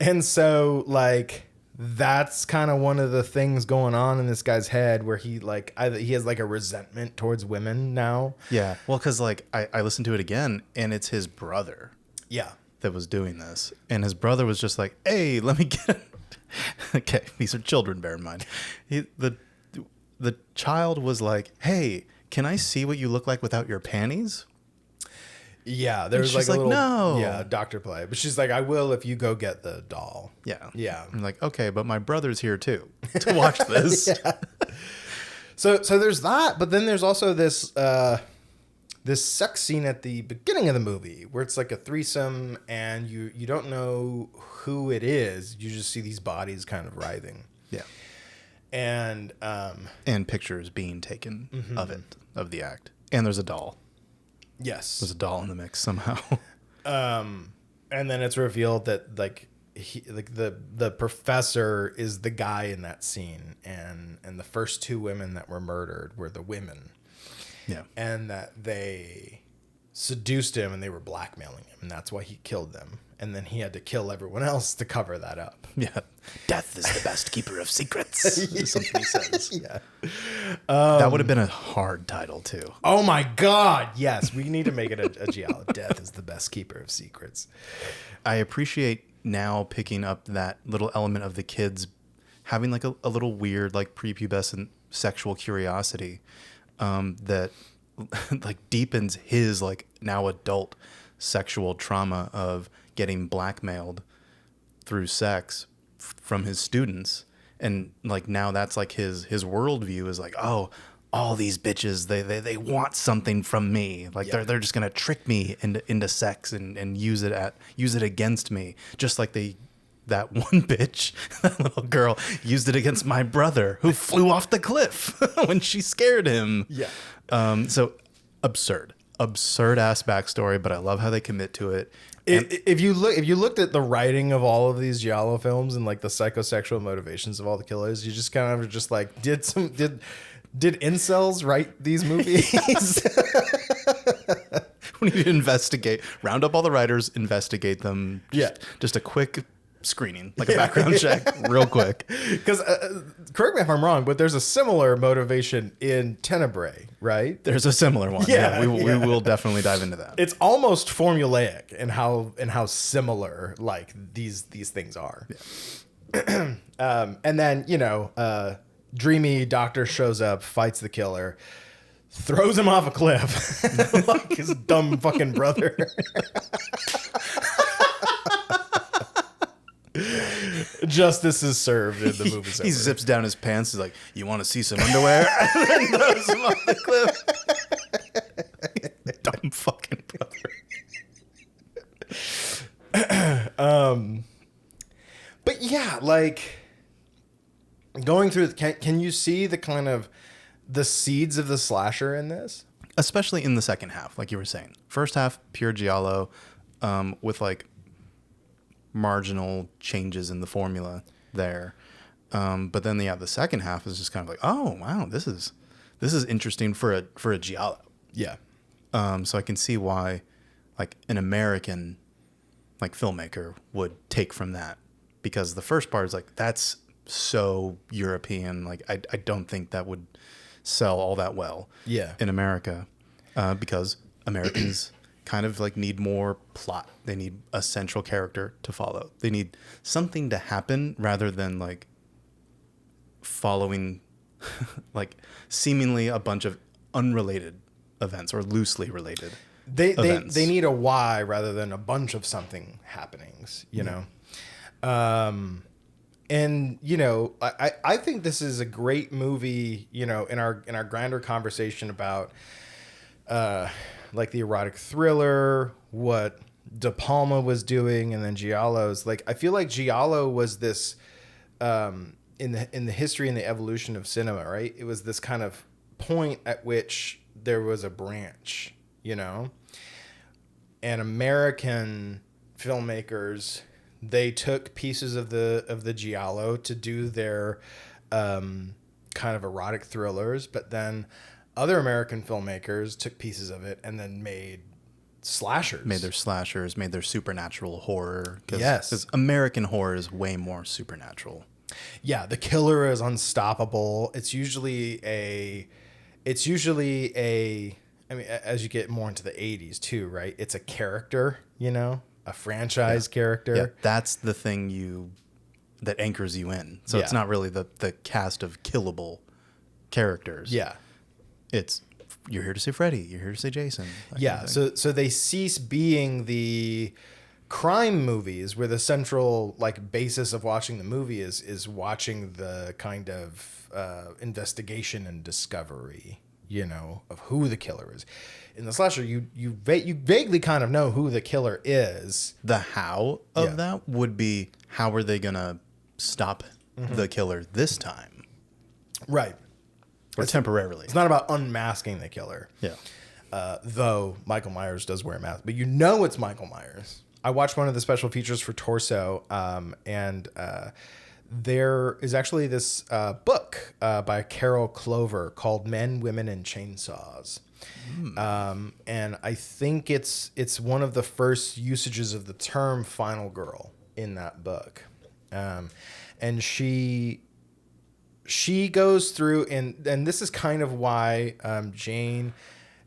And so like that's kind of one of the things going on in this guy's head, where he like he has like a resentment towards women now. Yeah. Well, because like I listened to it again, and it's his brother. Yeah. That was doing this, and his brother was just like, hey, let me get it. Okay, these are children, bear in mind. The child was like, hey, can I see what you look like without your panties? Yeah, there was she's like a like, little no. doctor play, but she's like, I will if you go get the doll. Yeah. Yeah. I'm like, okay, but my brother's here too to watch this. Yeah. So there's that, but then there's also this this sex scene at the beginning of the movie where it's like a threesome, and you don't know who it is. You just see these bodies kind of writhing. Yeah. And pictures being taken of it, of the act. And there's a doll. yes. There's a doll in the mix somehow. And then it's revealed that like the professor is the guy in that scene, and the first 2 women that were murdered were the women. Yeah. And that they seduced him and they were blackmailing him, and that's why he killed them. And then he had to kill everyone else to cover that up. Yeah. Death is the best keeper of secrets. Is something he says. Yeah. That would have been a hard title too. Oh my God. Yes. We need to make it a Giallo. Death is the best keeper of secrets. I appreciate now picking up that little element of the kids having like a little weird, like prepubescent sexual curiosity that like deepens his like now adult sexual trauma of getting blackmailed through sex from his students. And like now that's like his worldview is like, oh, all these bitches, they want something from me. Like they're just gonna trick me into sex and use it against me. Just like that one bitch, that little girl, used it against my brother who flew off the cliff when she scared him. Yeah. So absurd ass backstory, but I love how they commit to it. If you looked at the writing of all of these Giallo films and like the psychosexual motivations of all the killers, you just kind of just like did incels write these movies? We need to round up all the writers, investigate them. Just a quick screening, like a background check, real quick. Because correct me if I'm wrong, but there's a similar motivation in Tenebrae, right? There's a similar one. We will definitely dive into that. It's almost formulaic in how similar like these things are. Yeah. And then dreamy doctor shows up, fights the killer, throws him off a cliff like his dumb fucking brother. Justice is served in the movie. He zips down his pants. He's like, "You want to see some underwear?" And then throws him off the cliff. Dumb fucking brother. But yeah, like going through, can you see the kind of the seeds of the slasher in this? Especially in the second half, like you were saying. First half, pure Giallo, with like marginal changes in the formula there. But then the second half is just kind of like, oh wow, this is interesting for a Giallo. Yeah. So I can see why like an American like filmmaker would take from that, because the first part is like, that's so European. Like I don't think that would sell all that well in America, because Americans kind of like need more plot. They need a central character to follow. They need something to happen rather than like following like seemingly a bunch of unrelated events or loosely related events. They need a why rather than a bunch of something happenings, you know? And you know, I think this is a great movie, you know, in our grander conversation about like the erotic thriller, what De Palma was doing, and then Giallo's. Like, I feel like Giallo was this in the history and the evolution of cinema, right? It was this kind of point at which there was a branch, you know? And American filmmakers, they took pieces of the Giallo to do their kind of erotic thrillers, but then other American filmmakers took pieces of it and then made slashers. Made their slashers, made their supernatural horror. Yes. Because American horror is way more supernatural. Yeah, the killer is unstoppable. It's usually a I mean, as you get more into the 80s too, right? It's a character, you know, a franchise character. Yeah, that's the thing that anchors you in. So it's not really the cast of killable characters. Yeah. It's, you're here to see Freddy, you're here to see Jason. Yeah, so they cease being the crime movies where the central like basis of watching the movie is watching the kind of investigation and discovery, you know, of who the killer is. In the slasher, you vaguely kind of know who the killer is. The how of that would be, how are they gonna stop the killer this time? Right. Or temporarily. It's not about unmasking the killer. Yeah. Though Michael Myers does wear a mask, but you know it's Michael Myers. I watched one of the special features for Torso, and there is actually this book by Carol Clover called Men, Women, and Chainsaws. And I think it's one of the first usages of the term final girl in that book. And she goes through, and this is kind of why Jane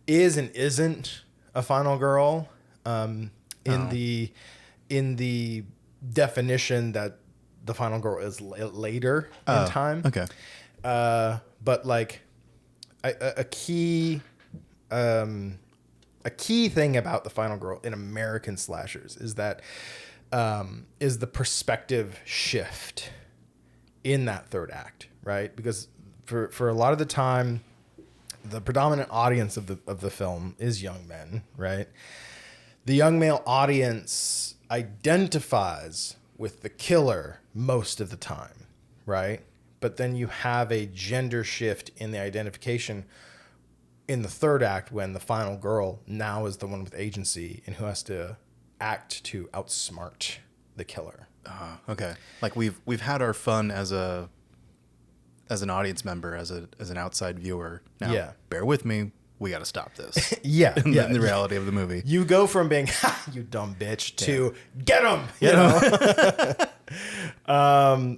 is and isn't a final in the definition that the final girl is later in time. Okay. But like a key thing about the final girl in American slashers is that is the perspective shift in that third act, right? Because for a lot of the time, the predominant audience of the film is young men, right? The young male audience identifies with the killer most of the time, right? But then you have a gender shift in the identification in the third act when the final girl now is the one with agency and who has to act to outsmart the killer. Okay. Like we've had our fun as an audience member, as an outside viewer. Now, bear with me. We got to stop this. In the reality of the movie. You go from being, you dumb bitch, to get him, you know?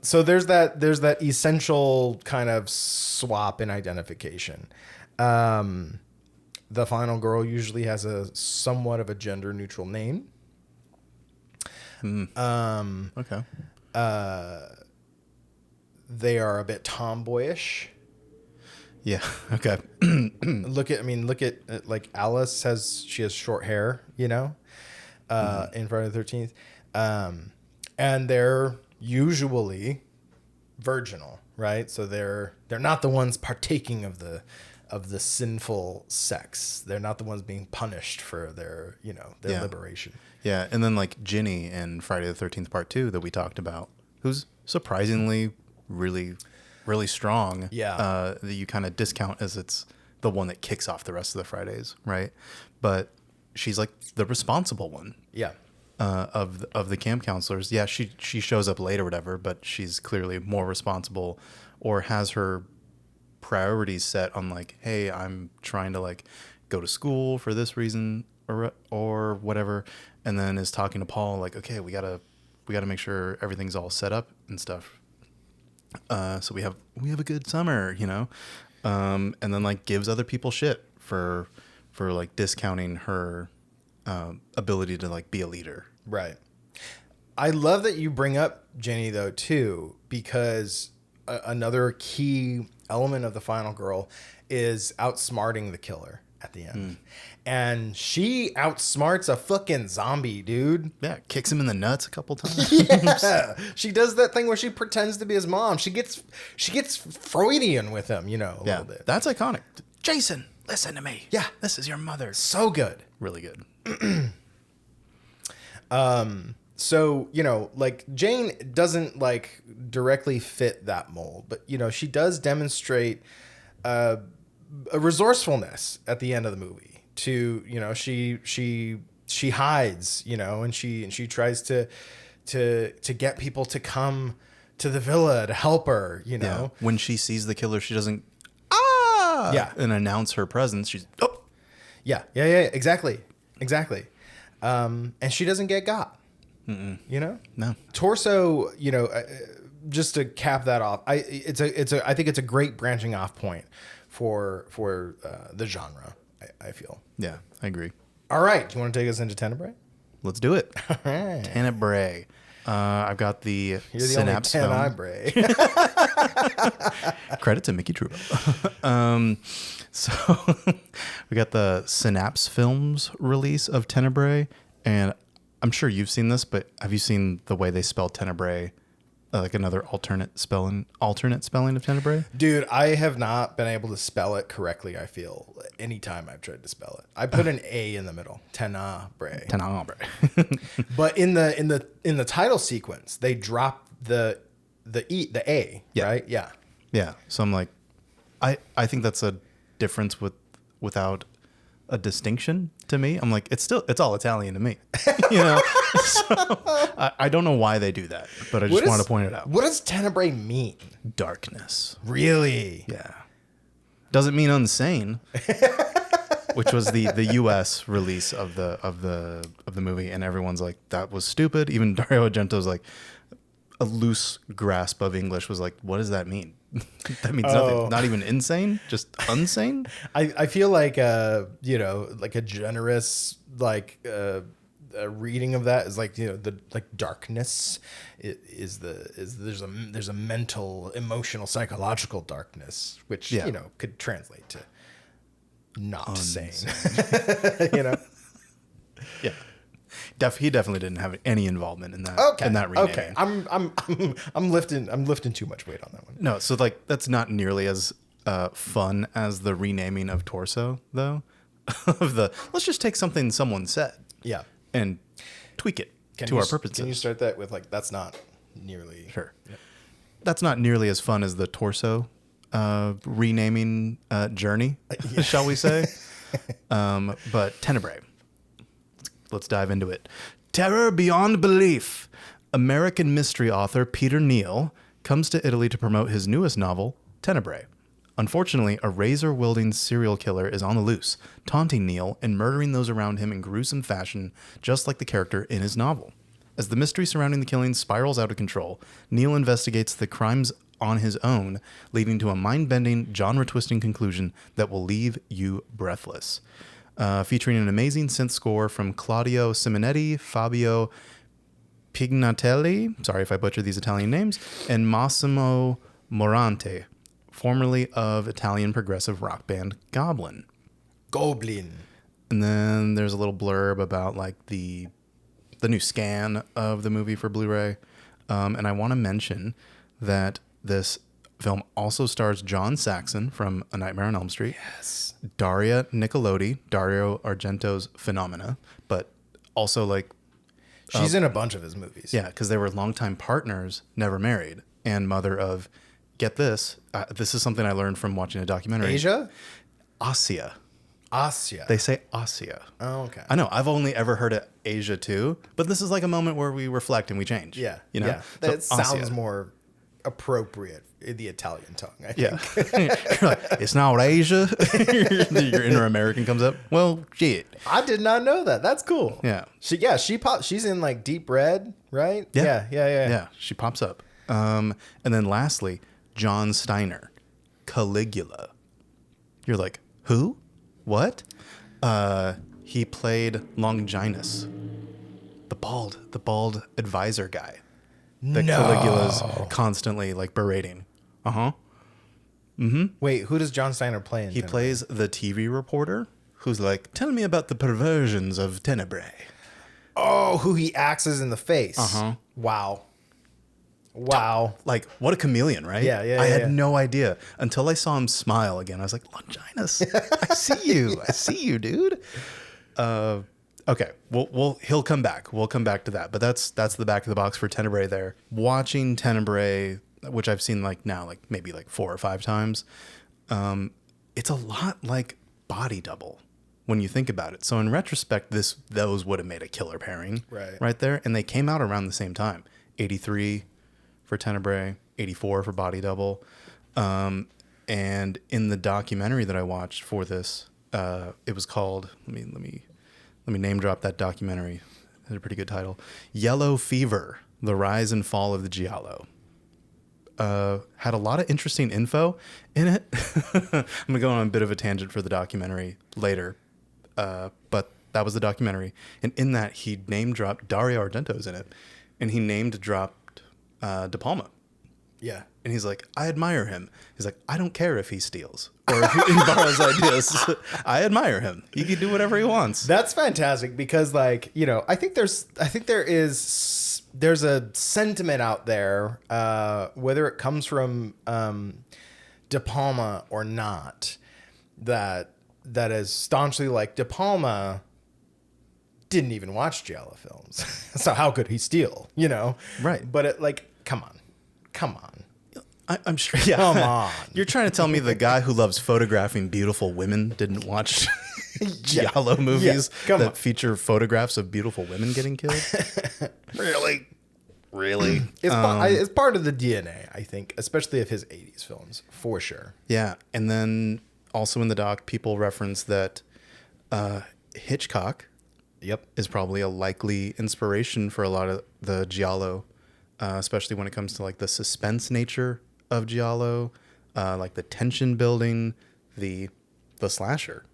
So there's that essential kind of swap in identification. The final girl usually has a somewhat of a gender neutral name. Okay. They are a bit tomboyish. Yeah. Okay. Look at like Alice she has short hair, in Friday the 13th. And they're usually virginal, right? So they're not the ones partaking of the sinful sex. They're not the ones being punished for their liberation. Yeah. And then like Ginny in Friday the 13th Part 2 that we talked about, who's surprisingly really, really strong. Yeah. That you kind of discount as it's the one that kicks off the rest of the Fridays, right? But she's like the responsible one. Yeah. Of the camp counselors. Yeah, she shows up late or whatever, but she's clearly more responsible or has her priorities set on like, hey, I'm trying to like go to school for this reason or whatever, and then is talking to Paul like, okay, we gotta make sure everything's all set up and stuff. So we have a good summer, and then like gives other people shit for like discounting her ability to like be a leader. Right. I love that you bring up Jenny though too, because another key element of the final girl is outsmarting the killer at the end. And she outsmarts a fucking zombie, dude. Yeah, kicks him in the nuts a couple times. Yeah. She does that thing where she pretends to be his mom. She gets Freudian with him, a little bit. That's iconic. Jason, listen to me. Yeah. This is your mother. So good. Really good. So, like Jane doesn't like directly fit that mold, but she does demonstrate a resourcefulness at the end of the movie to, she hides, and she tries to get people to come to the villa to help her, Yeah. When she sees the killer, she doesn't and announce her presence. She's yeah, exactly. And she doesn't get got. No. Torso, just to cap that off, I think it's a great branching off point for the genre. I feel. Yeah, I agree. All right, do you want to take us into Tenebrae? Let's do it. All right. Tenebrae. I've got the You're the Synapse only film. Tenebrae. Credit to Mickey Truba. So we got the Synapse Films release of Tenebrae, and I'm sure you've seen this, but have you seen the way they spell Tenebrae? Like another alternate spelling of Tenebrae? Dude, I have not been able to spell it correctly, I feel, anytime I've tried to spell it. I put an A in the middle. Tenebrae. But in the title sequence, they drop the A, right? Yeah. Yeah. So I'm like, I think that's a difference without a distinction to me. I'm like, it's all Italian to me. So I don't know why they do that, but I just want to point it out. What does Tenebrae mean? Darkness. Really? Yeah. Doesn't mean insane. Which was the US release of the movie, and everyone's like, that was stupid. Even Dario Argento's like, a loose grasp of English was like, what does that mean? That means nothing. Not even insane, just unsane. I feel like like a generous a reading of that is like the darkness is there's a mental, emotional, psychological darkness which could translate to not sane. Yeah. He definitely didn't have any involvement in that. In that renaming. Okay. I'm lifting too much weight on that one. No, so like that's not nearly as fun as the renaming of Torso, though. Let's just take something someone said, and tweak it to our purposes. Can you start that with like, that's not nearly sure? Yeah. That's not nearly as fun as the Torso renaming journey, shall we say? But Tenebrae. Let's dive into it. Terror beyond belief. American mystery author Peter Neal comes to Italy to promote his newest novel, Tenebrae. Unfortunately, a razor-wielding serial killer is on the loose, taunting Neal and murdering those around him in gruesome fashion, just like the character in his novel. As the mystery surrounding the killing spirals out of control, Neal investigates the crimes on his own, leading to a mind-bending, genre-twisting conclusion that will leave you breathless. Featuring an amazing synth score from Claudio Simonetti, Fabio Pignatelli, sorry if I butchered these Italian names, and Massimo Morante. formerly of Italian progressive rock band Goblin. Goblin. And then there's a little blurb about like the new scan of the movie for Blu-ray. And I want to mention that this film also stars John Saxon from A Nightmare on Elm Street. Yes. Dario Argento's Phenomena, but also like she's in a bunch of his movies. yeah, because they were longtime partners, never married, and mother of, get this, this is something I learned from watching a documentary. Asia? Asia. Asia. They say Asia. Oh, okay. I know. I've only ever heard it Asia too, but this is like a moment where we reflect and we change. Yeah. You know? Yeah. So That sounds Asia. more appropriate in the Italian tongue, I think. Yeah. You're like, it's not Asia. Your inner American comes up. Well, shit. I did not know that. That's cool. Yeah. She's in like Deep Red, right? Yeah. Yeah. Yeah. She pops up. And then lastly, John Steiner, Caligula. You're like, who? What? He played Longinus, the bald advisor guy that Caligula's constantly like berating. Wait, who does John Steiner play in? He plays the TV reporter who's like, tell me about the perversions of Tenebrae. Oh, who he axes in the face. Wow. Like, what a chameleon, right? Yeah, I had yeah. no idea until I saw him smile again. I was like, Longinus, I see you, dude. Okay, he'll come back. We'll come back to that. But that's the back of the box for Tenebrae there. Watching Tenebrae, which I've seen like now, like maybe like 4 or 5 times, it's a lot like Body Double when you think about it. So in retrospect, those would have made a killer pairing right there. And they came out around the same time, 83 for Tenebrae, 84 for Body Double. And in the documentary that I watched for this, it was called, let me name drop that documentary. It's a pretty good title. Yellow Fever, The Rise and Fall of the Giallo. Had a lot of interesting info in it. I'm going to go on a bit of a tangent for the documentary later. But that was the documentary. And in that, he name dropped, Dario Argento's in it. And he named dropped De Palma. Yeah. And he's like, I admire him. He's like, I don't care if he steals or if he borrows ideas. I admire him. He can do whatever he wants. That's fantastic because, like, you know, I think there's a sentiment out there, whether it comes from De Palma or not, that is staunchly like, De Palma didn't even watch Giallo films, so how could he steal? You know, Right. But it, like, come on. I'm sure. Yeah. Come on. You're trying to tell me the guy who loves photographing beautiful women didn't watch Giallo movies come that on. feature photographs of beautiful women getting killed? Really? It's part of the DNA, I think, especially of his 80s films, for sure. Yeah. And then also in the doc, people reference that Hitchcock is probably a likely inspiration for a lot of the Giallo, especially when it comes to like the suspense nature of Giallo, like the tension building, the slasher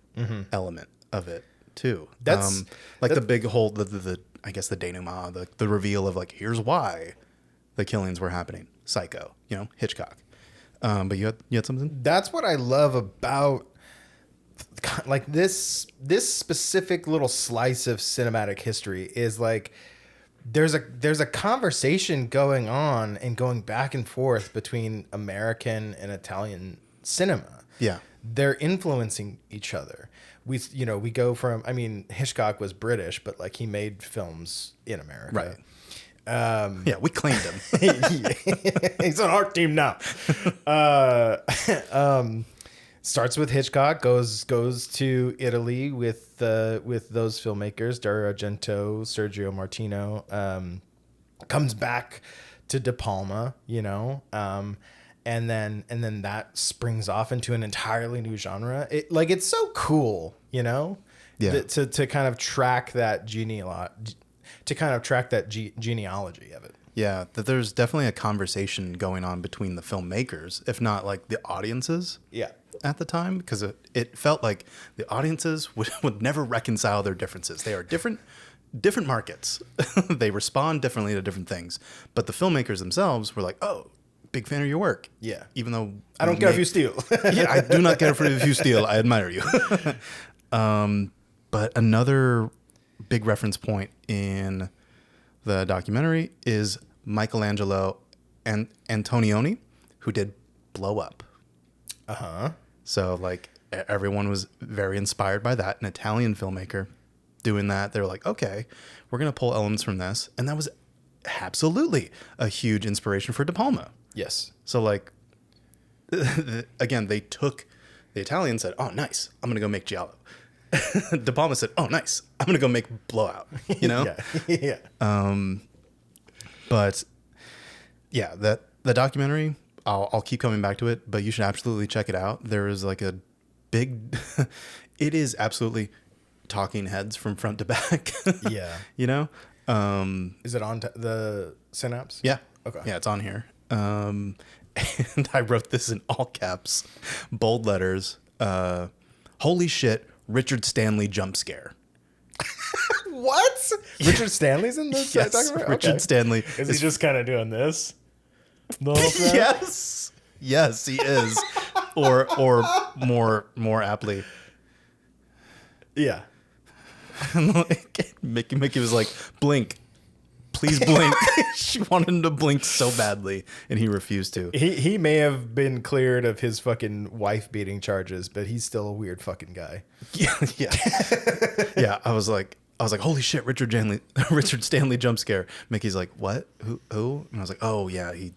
element of it too. That's the big whole the I guess the denouement, the reveal of like, here's why the killings were happening. Psycho, you know, Hitchcock. But you had something? That's what I love about like this specific little slice of cinematic history is like there's a conversation going on and going back and forth between American and Italian cinema. Yeah. They're influencing each other. We go from, I mean, Hitchcock was British, but like he made films in America. Right. Yeah, we claimed him. He's on our team now. Starts with Hitchcock, goes to Italy with those filmmakers, Dario Argento, Sergio Martino, comes back to De Palma, you know, and then that springs off into an entirely new genre. It's so cool, you know, to kind of track that genealogy of it. Yeah, that there's definitely a conversation going on between the filmmakers, if not like the audiences. Yeah. At the time, because it felt like the audiences would never reconcile their differences. They are different markets. They respond differently to different things. But the filmmakers themselves were like, oh, big fan of your work. Yeah. Even though I don't care if you steal. Yeah, I do not care if you steal. I admire you. But another big reference point in the documentary is Michelangelo and Antonioni, who did Blow Up. Uh-huh. So like everyone was very inspired by that. An Italian filmmaker doing that. They're like, okay, we're going to pull elements from this. And that was absolutely a huge inspiration for De Palma. Yes. So like, again, they took the Italian said, oh, nice. I'm going to go make Giallo. De Palma said, oh, nice. I'm going to go make Blowout, you know? Yeah. But yeah, the documentary, I'll keep coming back to it, but you should absolutely check it out. There is like a big, it is absolutely talking heads from front to back. Yeah. You know? Is it on the Synapse? Yeah. Okay. Yeah, it's on here. And I wrote this in all caps, bold letters. Holy shit, Richard Stanley jump scare. What? Richard Stanley's in this? Yes, Richard Stanley. Is he just kind of doing this? The whole time? Yes, he is. or more aptly. Yeah. Like, Mickey was like, blink. Please blink. She wanted him to blink so badly, and he refused to. He may have been cleared of his fucking wife beating charges, but he's still a weird fucking guy. Yeah. I was like, holy shit, Richard Stanley jump scare. Mickey's like, what? Who? And I was like, oh yeah, he,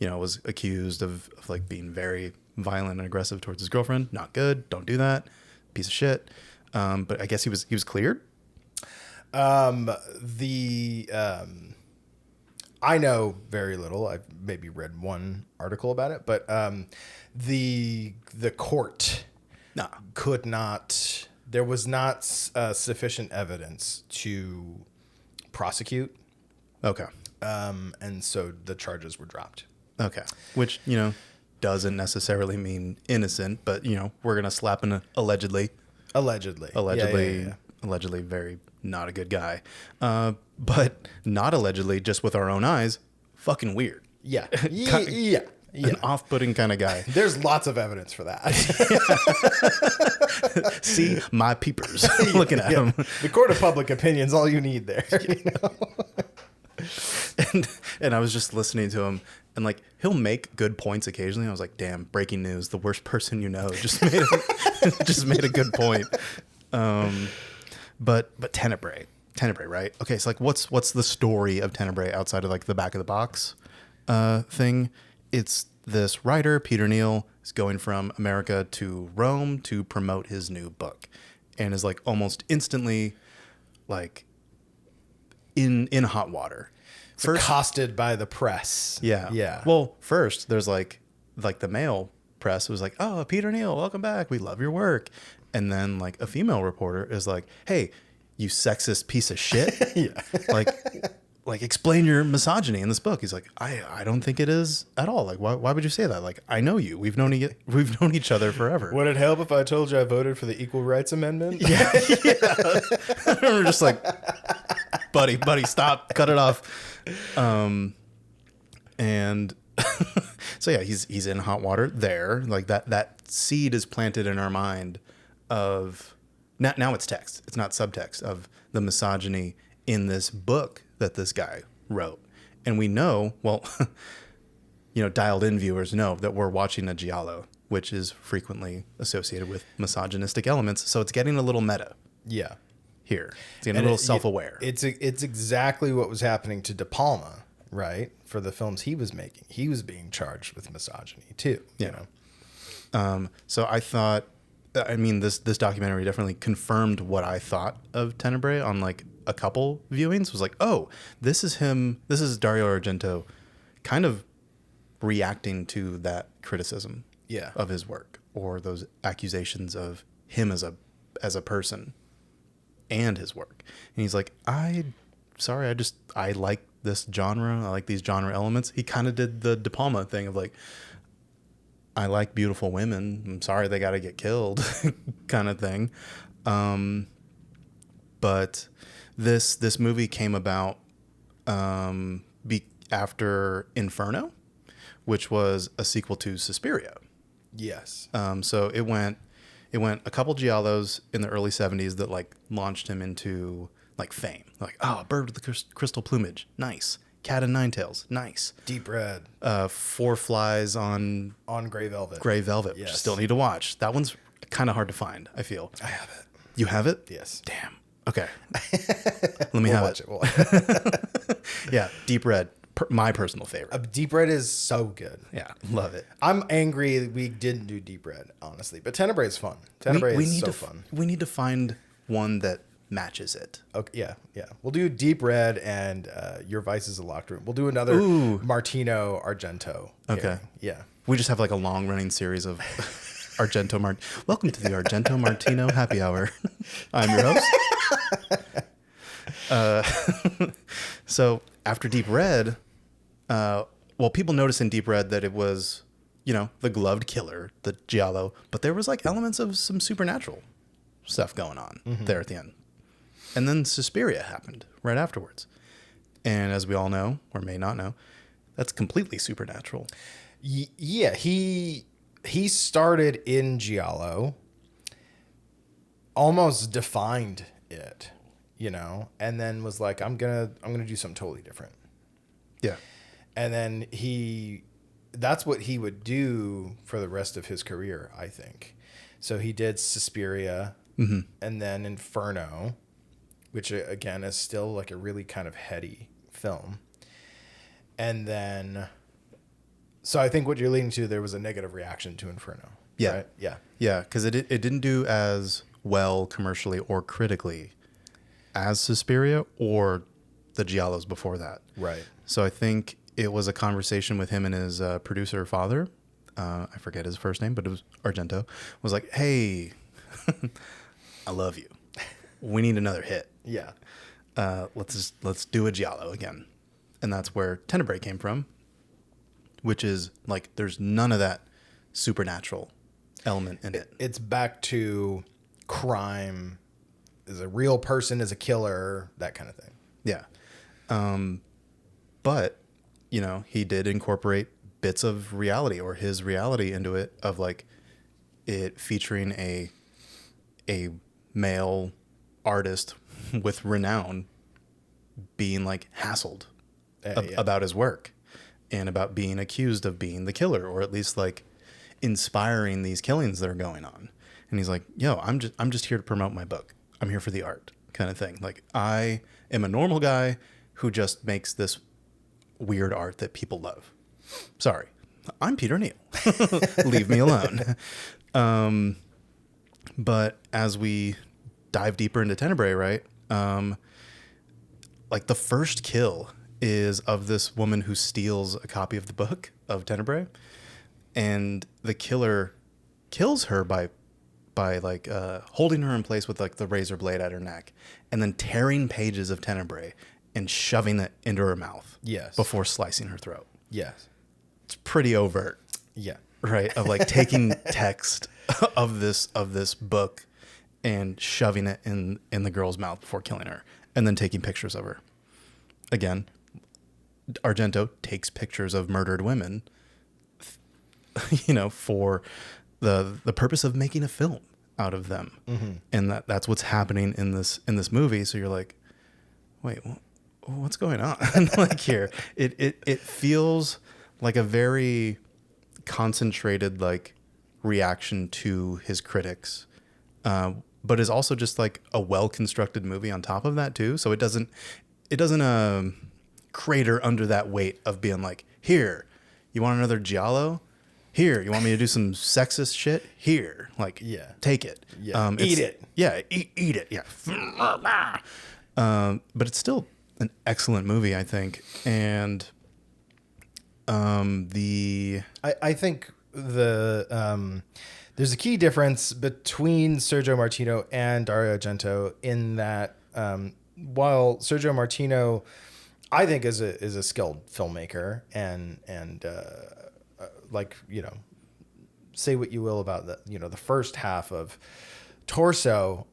was accused of like being very violent and aggressive towards his girlfriend. Not good. Don't do that. Piece of shit. But I guess he was cleared. I know very little. I've maybe read one article about it, but the court could not. There was not sufficient evidence to prosecute. Okay. And so the charges were dropped. Okay. Which doesn't necessarily mean innocent, but we're gonna slap in a allegedly. Allegedly, yeah. Allegedly very not a good guy, but not allegedly, just with our own eyes, fucking weird. Yeah. An off-putting kind of guy. There's lots of evidence for that. See my peepers looking at him. The court of public opinion's all you need there. And I was just listening to him, and like he'll make good points occasionally. I was like, damn, breaking news, the worst person just made a good point. But Tenebrae, right? Okay, so like what's the story of Tenebrae outside of like the back of the box thing? It's this writer, Peter Neal, is going from America to Rome to promote his new book, and is like almost instantly like in hot water. First, accosted by the press. Yeah. Well, first there's like the male press was like, oh, Peter Neal, welcome back. We love your work. And then like a female reporter is like, hey, you sexist piece of shit. Yeah. like explain your misogyny in this book. He's like, I don't think it is at all. Like, why would you say that? Like, I know you. We've known each other forever. Would it help if I told you I voted for the Equal Rights Amendment? Yeah. I remember just like, buddy, stop, cut it off. And so yeah, he's in hot water there. Like that seed is planted in our mind of now it's text. It's not subtext of the misogyny in this book that this guy wrote. And we know, well, dialed in viewers know that we're watching a Giallo, which is frequently associated with misogynistic elements. So it's getting a little meta. Yeah. Here. It's getting a little self-aware. It's exactly what was happening to De Palma, right? For the films he was making. He was being charged with misogyny too. Yeah. So I thought, this documentary definitely confirmed what I thought of Tenebrae on like a couple viewings. Was like, oh, this is Dario Argento kind of reacting to that criticism of his work, or those accusations of him as a person and his work. And he's like, I like this genre. I like these genre elements. He kind of did the De Palma thing of like, I like beautiful women. I'm sorry they got to get killed kind of thing. But this movie came about after Inferno, which was a sequel to Suspiria. Yes. So it went a couple Giallos in the early 70s that like launched him into like fame. Like, oh, a bird with the crystal plumage, nice. Cat and Nine Tails, nice. Deep Red. Four Flies on Gray Velvet. Gray Velvet, which Yes. I still need to watch. That one's kind of hard to find, I feel. I have it. You have it? Yes. Damn. Okay. Let me have Watch it. it. We'll watch it. Yeah, Deep Red, my personal favorite. Deep Red is so good. Yeah, love it. I'm angry we didn't do Deep Red, honestly. But Tenebrae is fun. Tenebrae is so fun. We need to find one that matches it. Okay, yeah. We'll do Deep Red and Your Vice is a Locked Room. We'll do another Martino Argento. Okay. pairing. Yeah. We just have like a long running series of Argento Welcome to the Argento Martino Happy Hour. I'm your host. So after Deep Red, people noticed in Deep Red that it was, the gloved killer, the Giallo, but there was like elements of some supernatural stuff going on there at the end. And then Suspiria happened right afterwards. And as we all know, or may not know, that's completely supernatural. Yeah, he started in Giallo, almost defined it, and then was like, I'm gonna do something totally different. Yeah. And then that's what he would do for the rest of his career, I think. So he did Suspiria, and then Inferno, which again is still like a really kind of heady film. And then, so I think what you're leading to, there was a negative reaction to Inferno. Yeah. Right? Yeah. Yeah, because it didn't do as well commercially or critically as Suspiria or the Giallos before that. Right. So I think it was a conversation with him and his producer father. I forget his first name, but it was Argento. Was like, hey, I love you. We need another hit. Yeah. Let's do a Giallo again. And that's where Tenebrae came from, which is like there's none of that supernatural element in it. It's back to crime. Is a real person is a killer, that kind of thing. Yeah. But, he did incorporate bits of reality or his reality into it, of like it featuring a male artist with renown being like hassled about his work and about being accused of being the killer, or at least like inspiring these killings that are going on. And he's like, yo, I'm just here to promote my book. I'm here for the art kind of thing. Like, I am a normal guy who just makes this weird art that people love. Sorry, I'm Peter Neal. Leave me alone. But as we dive deeper into Tenebrae, right? Like the first kill is of this woman who steals a copy of the book of Tenebrae, and the killer kills her by like holding her in place with like the razor blade at her neck, and then tearing pages of Tenebrae and shoving it into her mouth. Yes. Before slicing her throat. Yes. It's pretty overt. Yeah. Right. Of like taking text of this book and shoving it in the girl's mouth before killing her, and then taking pictures of her. Again, Argento takes pictures of murdered women, for the purpose of making a film out of them. Mm-hmm. And that's what's happening in this movie. So you're like, wait, what's going on? Like here, it feels like a very concentrated like reaction to his critics, but is also just like a well-constructed movie on top of that too. So it doesn't crater under that weight of being like, here, you want another Giallo? Here, you want me to do some sexist shit? Here, like, yeah, take it. Yeah, eat it. Yeah, eat it. Yeah. But it's still an excellent movie, I think. And I think there's a key difference between Sergio Martino and Dario Argento in that while Sergio Martino, I think, is a skilled filmmaker and say what you will about the first half of Torso,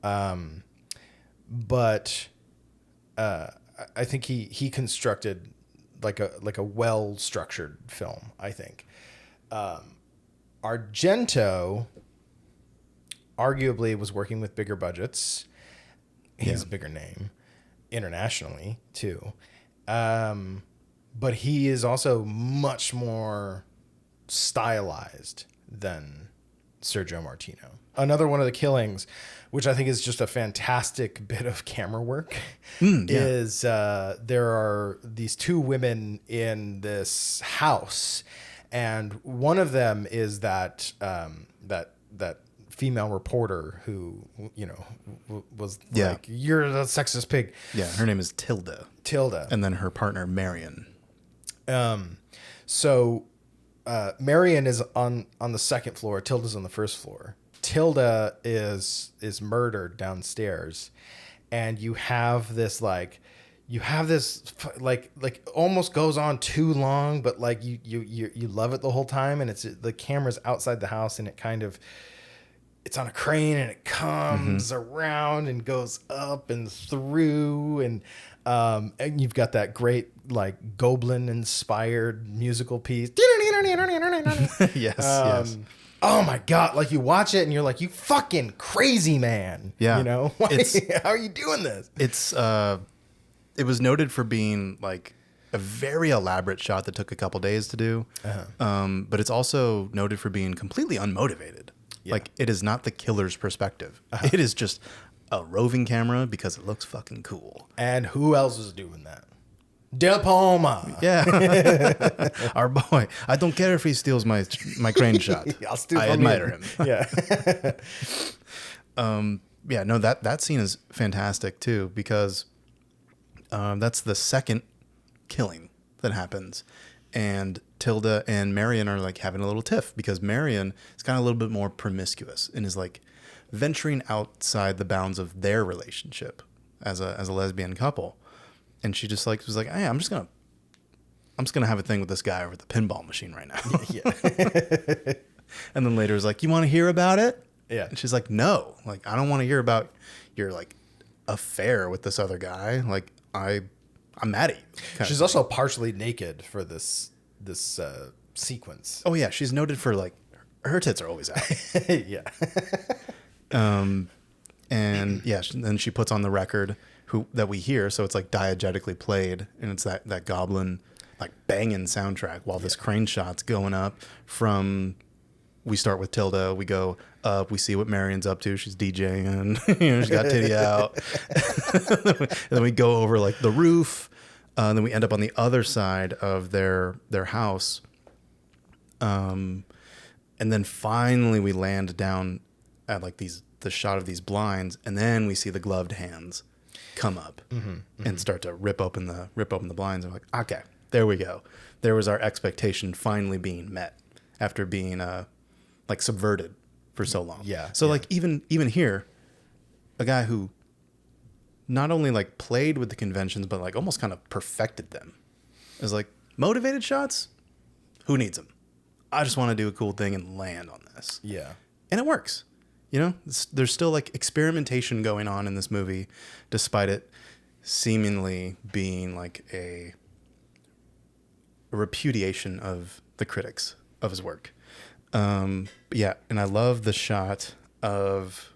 but I think he constructed a well structured film, I think. Argento arguably was working with bigger budgets. He's a bigger name internationally too. But he is also much more stylized than Sergio Martino. Another one of the killings, which I think is just a fantastic bit of camera work, is there are these two women in this house, and one of them is that female reporter who, you know, was like, "You're the sexist pig." Yeah, her name is Tilda. And then her partner, Marion. So Marion is on the second floor. Tilda's on the first floor. Tilda is murdered downstairs, and you have this like almost goes on too long, but like you love it the whole time, and it's the camera's outside the house, and it's on a crane, and it comes around and goes up and through, and you've got that great like Goblin inspired musical piece. Yes. Oh my God. Like you watch it and you're like, you fucking crazy man. Yeah. You know, how are you doing this? It was noted for being like a very elaborate shot that took a couple days to do. But it's also noted for being completely unmotivated. Yeah. Like it is not the killer's perspective. It is just a roving camera because it looks fucking cool. And who else is doing that? De Palma. Yeah. Our boy. I don't care if he steals my crane shot. I admire him. Yeah. Yeah, no, that scene is fantastic too, because that's the second killing that happens. And Tilda and Marion are like having a little tiff because Marion is kind of a little bit more promiscuous and is like venturing outside the bounds of their relationship as a lesbian couple. And she just like was like, hey, I'm just gonna have a thing with this guy over at the pinball machine right now. Yeah. And then later is like, you want to hear about it? Yeah. And she's like, no, like I don't want to hear about your like affair with this other guy. Like I'm mad at you. She's also partially naked for this sequence. Oh yeah, she's noted for like her tits are always out. Yeah. And yeah, then she puts on the record that we hear, so it's like diegetically played, and it's that Goblin like banging soundtrack while this crane shot's going up from. We start with Tilda, we go up, we see what Marion's up to. She's DJing, she's got titty out. And then we go over like the roof, and then we end up on the other side of their house. And then finally we land down at like the shot of these blinds, and then we see the gloved hands come up and start to rip open the blinds. I'm like, okay, there we go. There was our expectation finally being met after being like subverted for so long. Yeah. So like even here, a guy who not only like played with the conventions but like almost kind of perfected them is like motivated shots. Who needs them? I just want to do a cool thing and land on this. Yeah. And it works. You know, there's still like experimentation going on in this movie, despite it seemingly being like a repudiation of the critics of his work. But yeah, and I love the shot of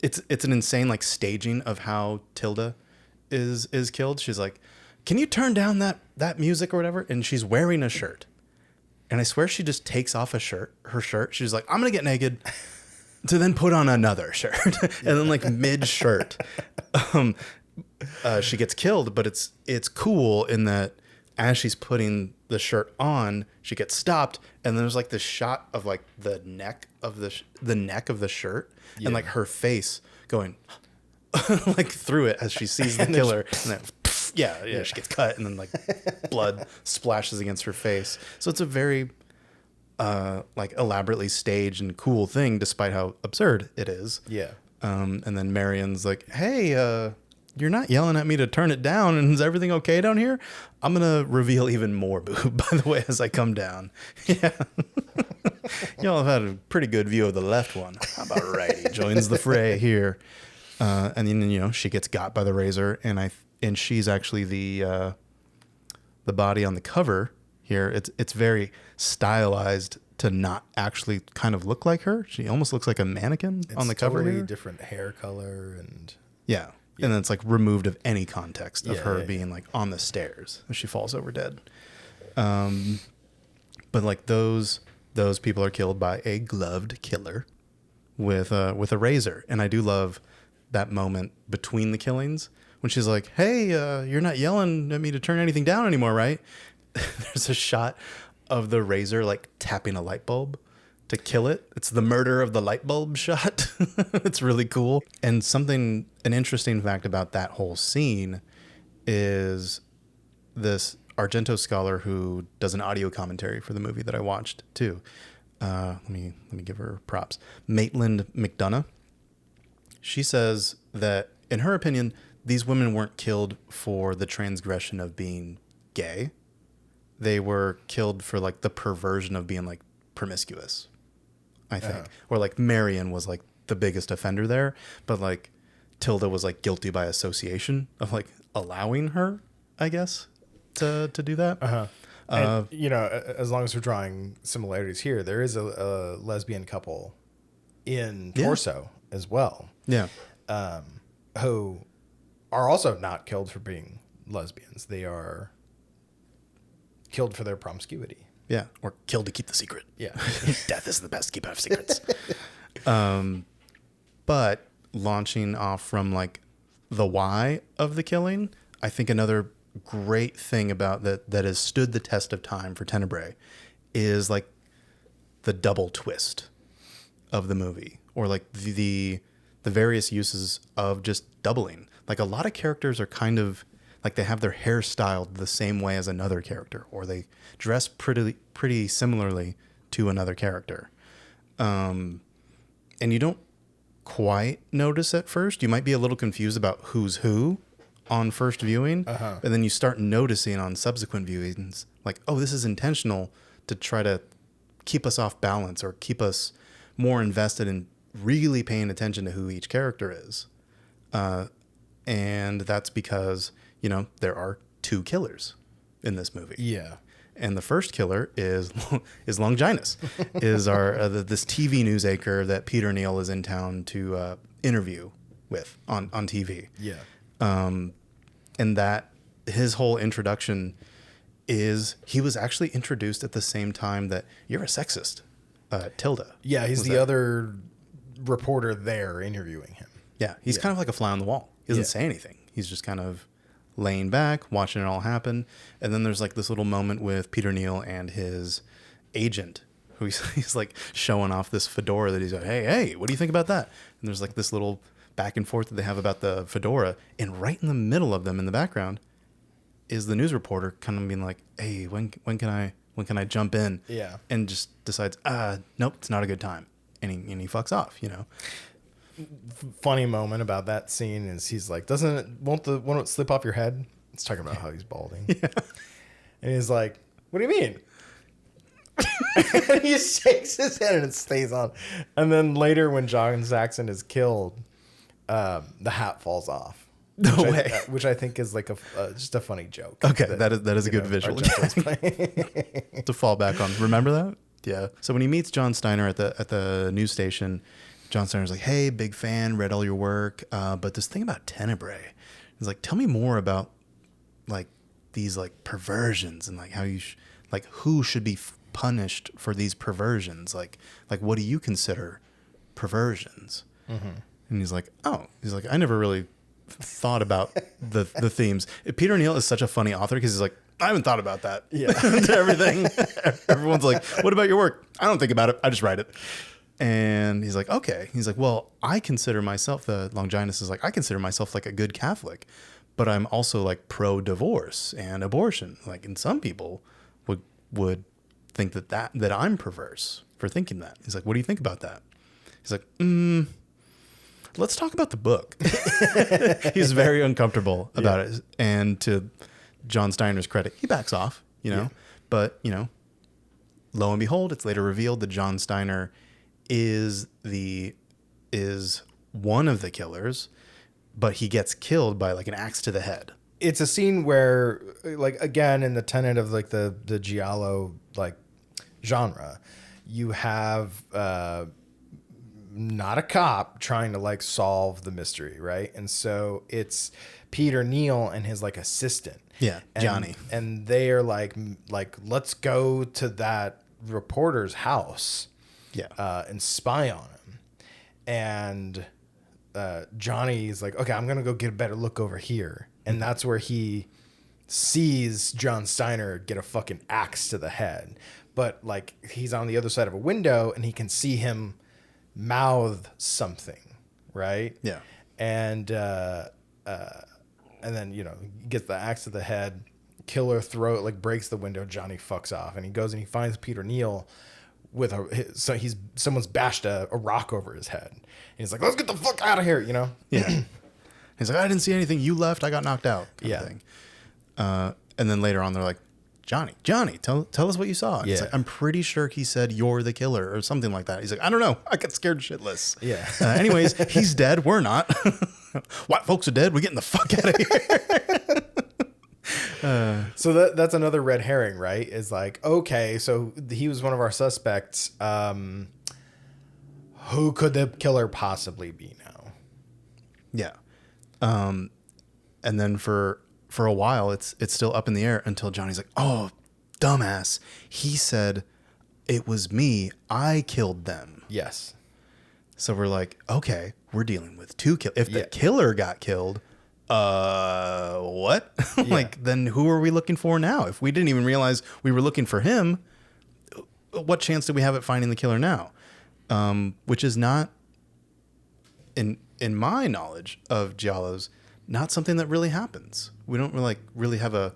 it's an insane like staging of how Tilda is killed. She's like, "Can you turn down that music or whatever?" And she's wearing a shirt. And I swear she just takes off her shirt. She's like, I'm going to get naked to then put on another shirt. And then like mid shirt, she gets killed, but it's cool in that as she's putting the shirt on, she gets stopped. And there's like this shot of like the neck of the shirt and like her face going like through it as she sees the killer. And then yeah, she gets cut and then like blood splashes against her face. So it's a very like elaborately staged and cool thing, despite how absurd it is. Yeah. And then Marion's like, "Hey, you're not yelling at me to turn it down, and is everything okay down here? I'm gonna reveal even more boob, by the way, as I come down." Yeah. Y'all have had a pretty good view of the left one. How about righty joins the fray here? And then she gets got by the razor, and she's actually the the body on the cover here, it's very stylized to not actually kind of look like her. She almost looks like a mannequin on the cover totally here. different hair color and Yeah. And then it's like removed of any context of her yeah. being like on the stairs as she falls over dead. But like those people are killed by a gloved killer with a razor. And I do love that moment between the killings when she's like, "Hey, you're not yelling at me to turn anything down anymore, right?" There's a shot of the razor like tapping a light bulb to kill it. It's the murder of the light bulb shot. It's really cool. And an interesting fact about that whole scene is this Argento scholar who does an audio commentary for the movie that I watched too. Let me give her props. Maitland McDonough. She says that in her opinion, these women weren't killed for the transgression of being gay. They were killed for like the perversion of being like promiscuous, I think. Or like Marion was like the biggest offender there, but like Tilda was like guilty by association of like allowing her, I guess, to do that. and, you know, as long as we're drawing similarities here, there is a lesbian couple in Torso as well. Yeah. Who are also not killed for being lesbians. They are killed for their promiscuity. Yeah. Or killed to keep the secret. Yeah. Death is the best keeper of secrets. But launching off from like the why of the killing, I think another great thing about that has stood the test of time for Tenebrae is like the double twist of the movie, or like the various uses of just doubling. Like a lot of characters are kind of like they have their hair styled the same way as another character, or they dress pretty similarly to another character. And you don't quite notice at first. You might be a little confused about who's who on first viewing, and then you start noticing on subsequent viewings, like, oh, this is intentional to try to keep us off balance or keep us more invested in really paying attention to who each character is. And that's because, you know, there are two killers in this movie. Yeah. And the first killer is Longinus, is this TV news anchor that Peter Neal is in town to interview with on TV. Yeah. And that his whole introduction is he was actually introduced at the same time that you're a sexist, Tilda. Yeah, he's the other reporter there interviewing him. Yeah, he's kind of like a fly on the wall. He doesn't say anything. He's just kind of laying back, watching it all happen. And then there's like this little moment with Peter Neal and his agent, who he's like showing off this fedora that he's like, hey, what do you think about that? And there's like this little back and forth that they have about the fedora. And right in the middle of them in the background is the news reporter kind of being like, hey, when can I jump in? Yeah. And just decides, nope, it's not a good time. And he fucks off, you know? Funny moment about that scene is he's like, won't it slip off your head? It's talking about how he's balding. Yeah. And he's like, what do you mean? And he shakes his head and it stays on. And then later when John Saxon is killed, the hat falls off. No way. Which I think is like just a funny joke. Okay, that is a good visual to fall back on. Remember that? Yeah. So when he meets John Steiner at the news station, John Steiner's like, "Hey, big fan, read all your work, but this thing about Tenebrae." He's like, "Tell me more about like these like perversions and like how you like who should be punished for these perversions? Like what do you consider perversions?" Mm-hmm. And he's like, I never really thought about the themes. Peter Neal is such a funny author because he's like, I haven't thought about that. Yeah. To everything. Everyone's like, what about your work? I don't think about it. I just write it. And he's like, okay. He's like, well, I consider myself, the Longinus is like, I consider myself like a good Catholic, but I'm also like pro-divorce and abortion. Like, and some people would think that I'm perverse for thinking that. He's like, what do you think about that? He's like, let's talk about the book. He's very uncomfortable about it. And to John Steiner's credit, he backs off, you know. Yeah. But, you know, lo and behold, it's later revealed that John Steiner is one of the killers, but he gets killed by like an axe to the head. it's a scene where, like, again, in the tenet of like the Giallo like genre, you have not a cop trying to like solve the mystery, right? And so it's Peter Neal and his like assistant, Johnny, and they are like let's go to that reporter's house, and spy on him. And Johnny's like, okay, I'm gonna go get a better look over here, and that's where he sees John Steiner get a fucking axe to the head. But like he's on the other side of a window and he can see him mouth something, right? Yeah. And then, you know, gets the axe to the head, killer throat, like breaks the window, Johnny fucks off, and he goes and he finds Peter Neal with someone's bashed a rock over his head. And he's like, let's get the fuck out of here, you know? Yeah. He's like, I didn't see anything. You left. I got knocked out. Kind of thing. And then later on, they're like, Johnny, tell us what you saw. And it's like, I'm pretty sure he said you're the killer or something like that. He's like, I don't know. I got scared shitless. Yeah. Anyways, he's dead. We're not. White folks are dead. We're getting the fuck out of here. So that's another red herring, right? Is like, okay, so he was one of our suspects. Who could the killer possibly be now? Yeah. And then for a while, it's still up in the air until Johnny's like, oh, dumbass. He said it was me. I killed them. Yes. So we're like, okay, we're dealing with two kills. If the killer got killed, what? Like, then who are we looking for now? If we didn't even realize we were looking for him, what chance do we have at finding the killer now? Which is not, in my knowledge of Giallos, not something that really happens. We don't really have a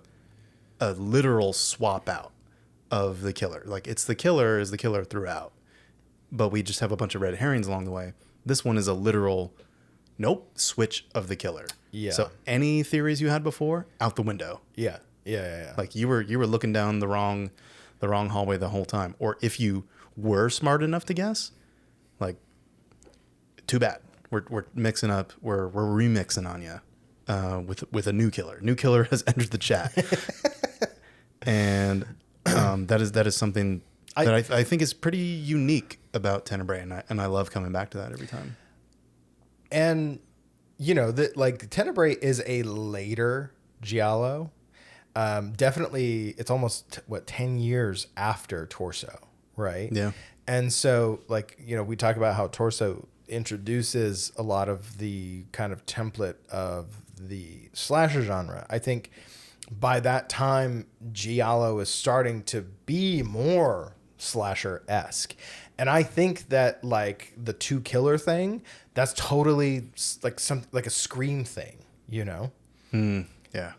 literal swap out of the killer. Like, it's the killer is the killer throughout, but we just have a bunch of red herrings along the way. This one is a literal switch of the killer. Yeah. So any theories you had before, out the window. Yeah. Like you were looking down the wrong hallway the whole time. Or if you were smart enough to guess, like, too bad. We're mixing up. We're remixing on you. With a new killer. New killer has entered the chat, and that is something that I think is pretty unique about Tenebrae, and I love coming back to that every time. And you know that like Tenebrae is a later Giallo. Definitely, it's almost 10 years after Torso, right? Yeah. And so, like, you know, we talk about how Torso introduces a lot of the kind of template of the slasher genre. I think by that time, Giallo is starting to be more slasher-esque. And I think that like the two killer thing, that's totally like a Scream thing, you know? Yeah.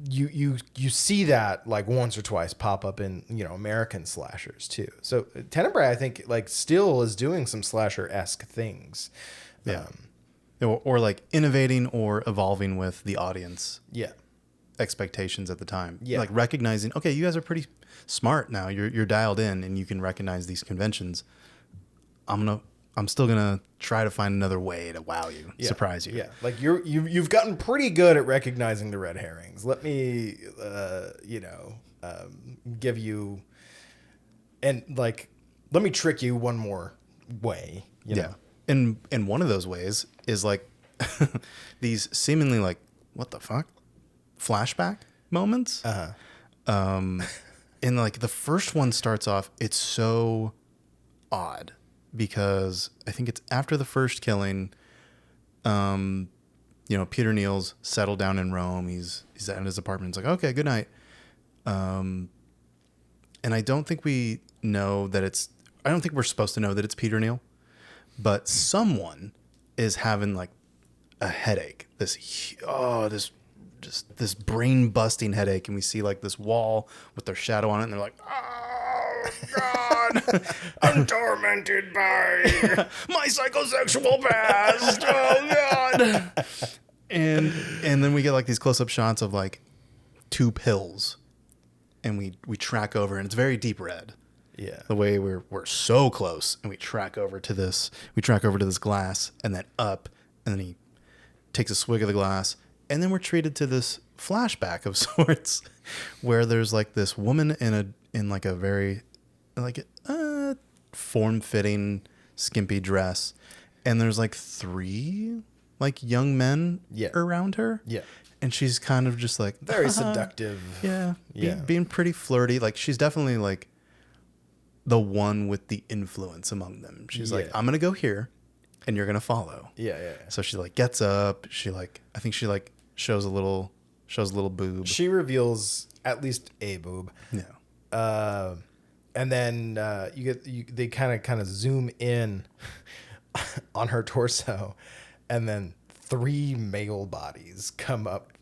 You see that like once or twice pop up in, you know, American slashers too. So Tenebrae, I think, like still is doing some slasher-esque things. Yeah. Or like innovating or evolving with the audience. Yeah. Expectations at the time. Yeah. Like recognizing, okay, you guys are pretty smart now. You're dialed in and you can recognize these conventions. I'm still gonna try to find another way to wow you, surprise you. Yeah, like you've gotten pretty good at recognizing the red herrings. Let me, give you, and like, let me trick you one more way. You know? And one of those ways is like these seemingly like, what the fuck, flashback moments. And like the first one starts off, it's so odd. Because I think it's after the first killing, Peter Neal's settled down in Rome. He's at his apartment. It's like, okay, good night. And I don't think we know that I don't think we're supposed to know that it's Peter Neal, but someone is having like a headache. This brain busting headache. And we see like this wall with their shadow on it. And they're like, oh God, I'm tormented by my psychosexual past. Oh God. And then we get like these close-up shots of like two pills, and we track over, and it's very deep red. Yeah. The way we're so close, and we track over to this glass, and then up, and then takes a swig of the glass, and then we're treated to this flashback of sorts where there's like this woman in like a very like form-fitting skimpy dress, and there's like 3 like young men around her. Yeah. And she's kind of just like very seductive. Yeah. Yeah. Being pretty flirty. Like she's definitely like the one with the influence among them. She's like, I'm gonna go here and you're gonna follow. Yeah. So she like gets up, she like I think she like shows a little boob. She reveals at least a boob. Yeah. And then they kind of zoom in on her torso, and then 3 male bodies come up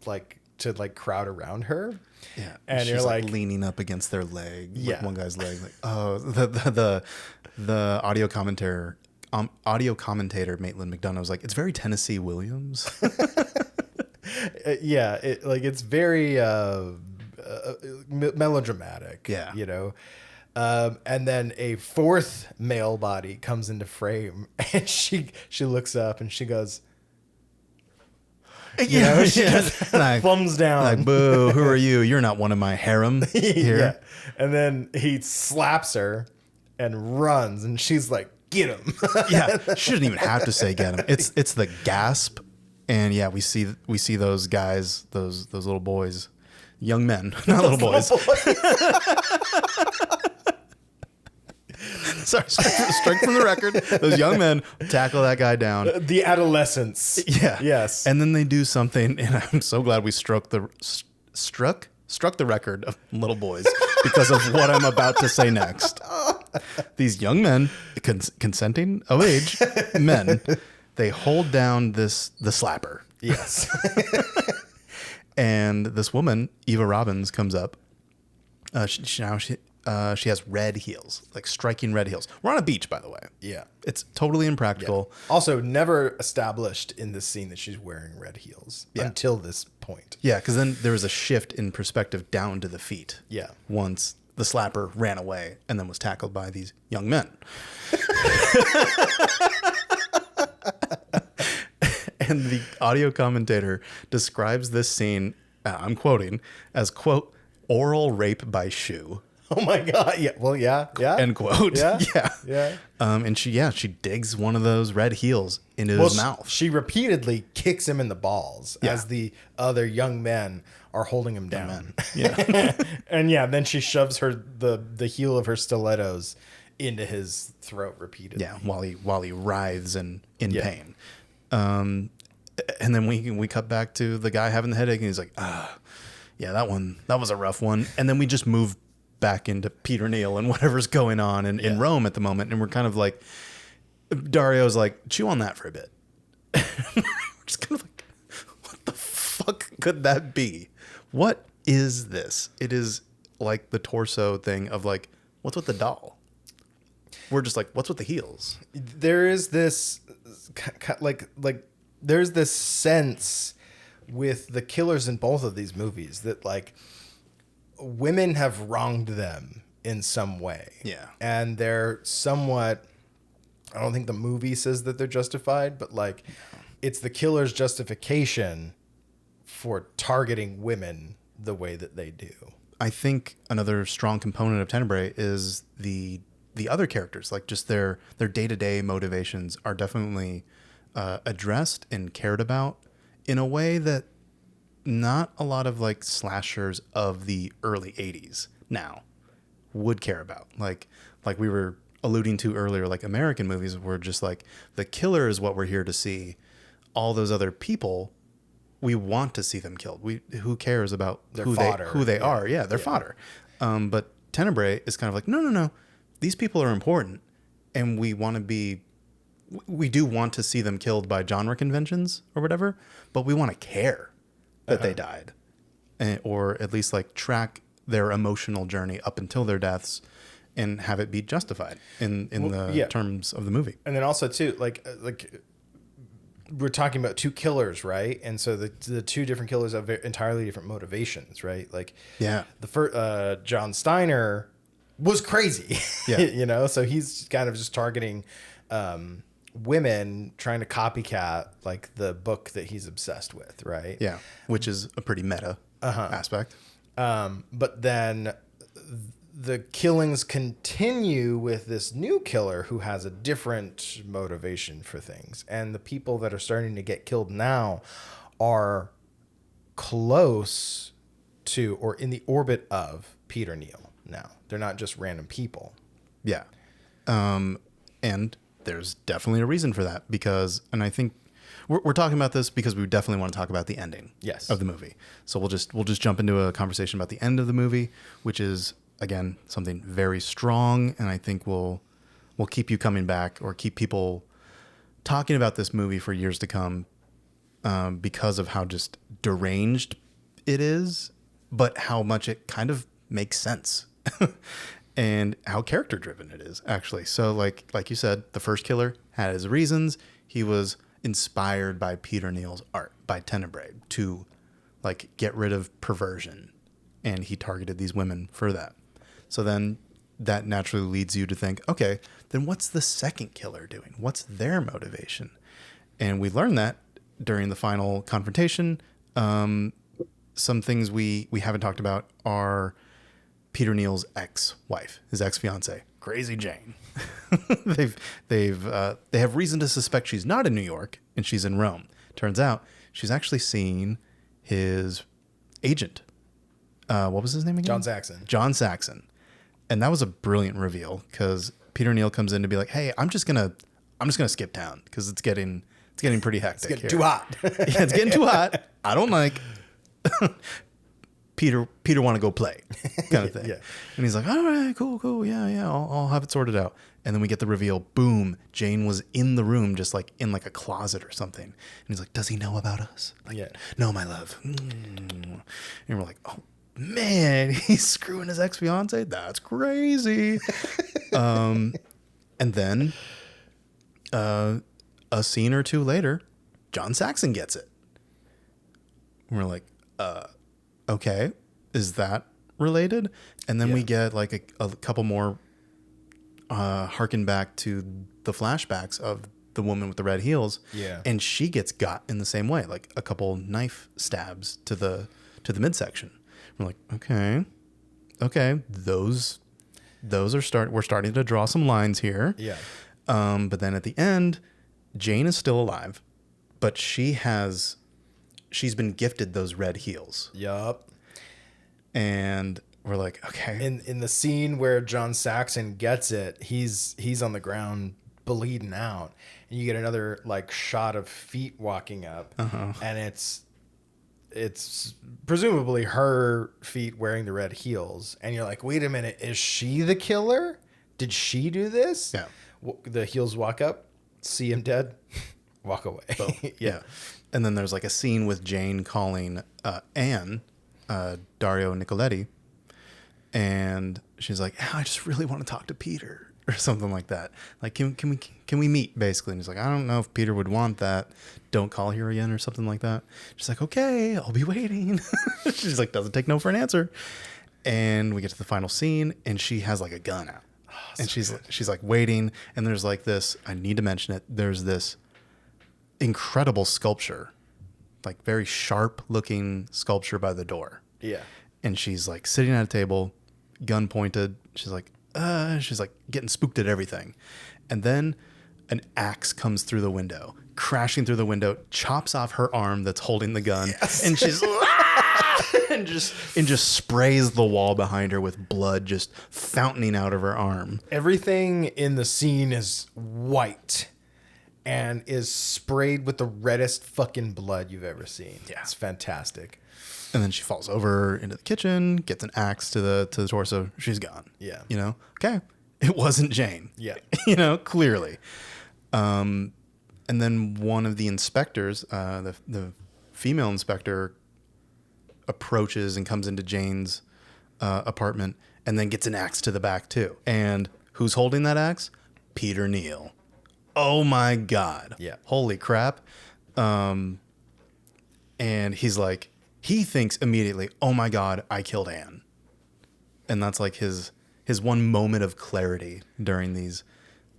to crowd around her. Yeah. And she's you're like leaning up against their leg. Yeah. Like one guy's leg. Like, oh, the audio commentator Maitland McDonough was like, it's very Tennessee Williams. yeah, it's very melodramatic. Yeah. You know. And then a 4th male body comes into frame, and she looks up and she goes, Like, thumbs down. Like, boo, who are you? You're not one of my harem here. Yeah. And then he slaps her and runs, and she's like, get him. Yeah. She didn't even have to say get him. It's the gasp. And yeah, we see those guys, those little boys, young men, not little boys. Sorry, strike from the record. Those young men tackle that guy down. The adolescents. Yeah. Yes. And then they do something, and I'm so glad we struck the record of little boys because of what I'm about to say next. These young men, consenting of age men, they hold down the slapper. Yes. And this woman, Eva Robbins, comes up. She has red heels, like striking red heels. We're on a beach, by the way. Yeah. It's totally impractical. Yeah. Also, never established in this scene that she's wearing red heels until this point. Yeah, because then there was a shift in perspective down to the feet. Yeah. Once the slapper ran away and then was tackled by these young men. And the audio commentator describes this scene, I'm quoting, as, quote, oral rape by shoe. Oh my God. Yeah. Well, yeah. End quote. Yeah. Yeah. And she digs one of those red heels into his mouth. She repeatedly kicks him in the balls as the other young men are holding him down. Yeah. And then she shoves the heel of her stilettos into his throat repeatedly. Yeah, while he writhes in pain. And then we cut back to the guy having the headache, and he's like, that was a rough one. And then we just move back into Peter Neal and whatever's going on in Rome at the moment. And we're kind of like, Dario's like, chew on that for a bit. We're just kind of like, what the fuck could that be? What is this? It is like the torso thing of like, what's with the doll? We're just like, what's with the heels? There is this there's this sense with the killers in both of these movies that like women have wronged them in some way. Yeah. And they're somewhat, I don't think the movie says that they're justified, but like it's the killer's justification for targeting women the way that they do. I think another strong component of Tenebrae is the other characters, like just their day-to-day motivations are definitely addressed and cared about in a way that not a lot of like slashers of the early 80s now would care about. Like we were alluding to earlier, like American movies were just like the killer is what we're here to see. All those other people, we want to see them killed. Who cares about who they are? Yeah, they're fodder. But Tenebrae is kind of like, no. These people are important, and we do want to see them killed by genre conventions or whatever, but we want to care that they died, or at least like track their emotional journey up until their deaths and have it be justified in the terms of the movie. And then also too, like we're talking about two killers, right? And so the two different killers have entirely different motivations, right? Like the first John Steiner was crazy, so he's kind of just targeting women trying to copycat like the book that he's obsessed with, right? Yeah, which is a pretty meta aspect. But then the killings continue with this new killer who has a different motivation for things. And the people that are starting to get killed now are close to or in the orbit of Peter Neal now. They're not just random people. Yeah. And there's definitely a reason for that because, and I think we're talking about this because we definitely want to talk about the ending of the movie. So we'll just jump into a conversation about the end of the movie, which is, again, something very strong. And I think will keep you coming back or keep people talking about this movie for years to come because of how just deranged it is, but how much it kind of makes sense. And how character driven it is, actually. So like you said, the first killer had his reasons. He was inspired by Peter Neal's art, by Tenebrae, to like get rid of perversion. And he targeted these women for that. So then that naturally leads you to think, okay, then what's the second killer doing? What's their motivation? And we learned that during the final confrontation. Some things we haven't talked about are Peter Neal's ex-wife, his ex-fiance, Crazy Jane. They have reason to suspect she's not in New York and she's in Rome. Turns out she's actually seeing his agent. What was his name again? John Saxon. And that was a brilliant reveal because Peter Neal comes in to be like, "Hey, I'm just gonna skip town because it's getting pretty hectic. It's getting too hot. Yeah, it's getting too hot. I don't like." Peter want to go play kind of thing. Yeah. And he's like, all right, cool. Yeah. I'll have it sorted out. And then we get the reveal. Boom. Jane was in the room, just like in like a closet or something. And he's like, does he know about us? Like, yeah. No, my love. And we're like, oh man, he's screwing his ex-fiance. That's crazy. And then a scene or two later, John Saxon gets it. And we're like, okay, is that related? And then we get like a couple more harken back to the flashbacks of the woman with the red heels. Yeah. And she gets got in the same way, like a couple knife stabs to the midsection. We're like, okay, those are we're starting to draw some lines here. Yeah. But then at the end, Jane is still alive, but she's been gifted those red heels. Yup. And we're like, okay. In the scene where John Saxon gets it, he's on the ground bleeding out, and you get another like shot of feet walking up, and it's presumably her feet wearing the red heels, and you're like, wait a minute, is she the killer? Did she do this? Yeah. The heels walk up, see him dead, walk away. Yeah. And then there's like a scene with Jane calling Anne, Dario Nicoletti, and she's like, I just really want to talk to Peter or something like that. Like, can we meet, basically? And he's like, I don't know if Peter would want that. Don't call here again or something like that. She's like, okay, I'll be waiting. She's like, doesn't take no for an answer. And we get to the final scene, and she has like a gun out. Oh, and she's like waiting, and there's like this, I need to mention it, there's this incredible sculpture, like very sharp looking sculpture by the door. Yeah. And she's like sitting at a table, gun pointed. She's like getting spooked at everything. And then an axe comes through the window, crashing through the window, chops off her arm that's holding the gun. Yes. And she's and just sprays the wall behind her with blood just fountaining out of her arm. Everything in the scene is white and is sprayed with the reddest fucking blood you've ever seen. Yeah. It's fantastic. And then she falls over into the kitchen, gets an axe to the torso. She's gone. Yeah. You know? Okay. It wasn't Jane. Yeah. You know, clearly. And then one of the inspectors, the female inspector, approaches and comes into Jane's apartment and then gets an axe to the back too. And who's holding that axe? Peter Neal. Oh my God. Yeah. Holy crap. And he's like, he thinks immediately, oh my God, I killed Anne. And that's like his one moment of clarity during these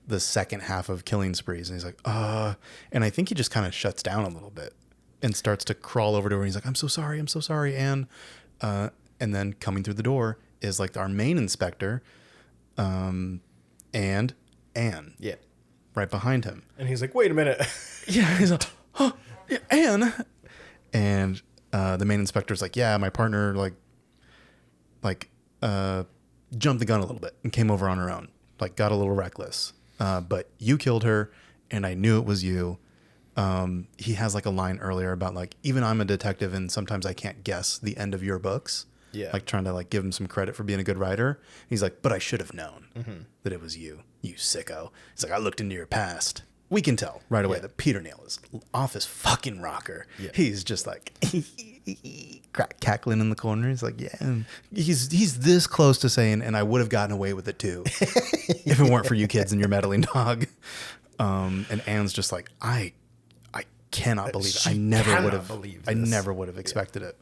the second half of Killing Sprees, and he's like, and I think he just kind of shuts down a little bit and starts to crawl over to her. And he's like, I'm so sorry, Anne. And then coming through the door is like our main inspector, and Anne. Yeah. Right behind him. And he's like, wait a minute. Yeah, he's like, oh, yeah, Anne. And the main inspector's like, yeah, my partner jumped the gun a little bit and came over on her own, like got a little reckless. But you killed her, and I knew it was you. He has like a line earlier about like, even I'm a detective and sometimes I can't guess the end of your books. Yeah. Like trying to like give him some credit for being a good writer. He's like, but I should have known that it was you sicko. He's like, I looked into your past. We can tell right away that Peter Neal is off his fucking rocker. Yeah. He's just like cackling in the corner. He's like, yeah. And he's this close to saying, and I would have gotten away with it too if it weren't for you kids and your meddling dog. And Anne's just like, I cannot believe it. I never would have expected it.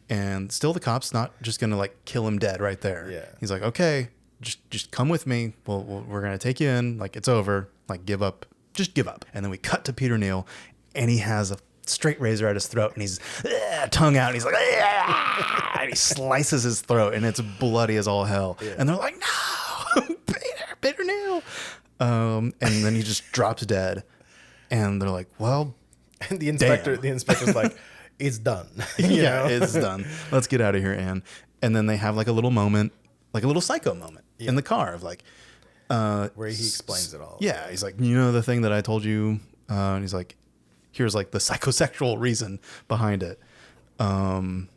And still the cop's not just going to like kill him dead right there. Yeah. He's like, okay, just come with me. We're going to take you in. Like, it's over. Like, give up. Just give up. And then we cut to Peter Neal, and he has a straight razor at his throat, and he's tongue out, and he's like, and he slices his throat, and it's bloody as all hell. Yeah. And they're like, no, Peter Neal. And then he just drops dead. And they're like, well, and the inspector's like, it's done. Yeah, it's done. Let's get out of here, Anne. And then they have like a little moment, like a little psycho moment in the car of like, where he explains it all. Yeah, he's like, you know, the thing that I told you, and he's like, here's like the psychosexual reason behind it. And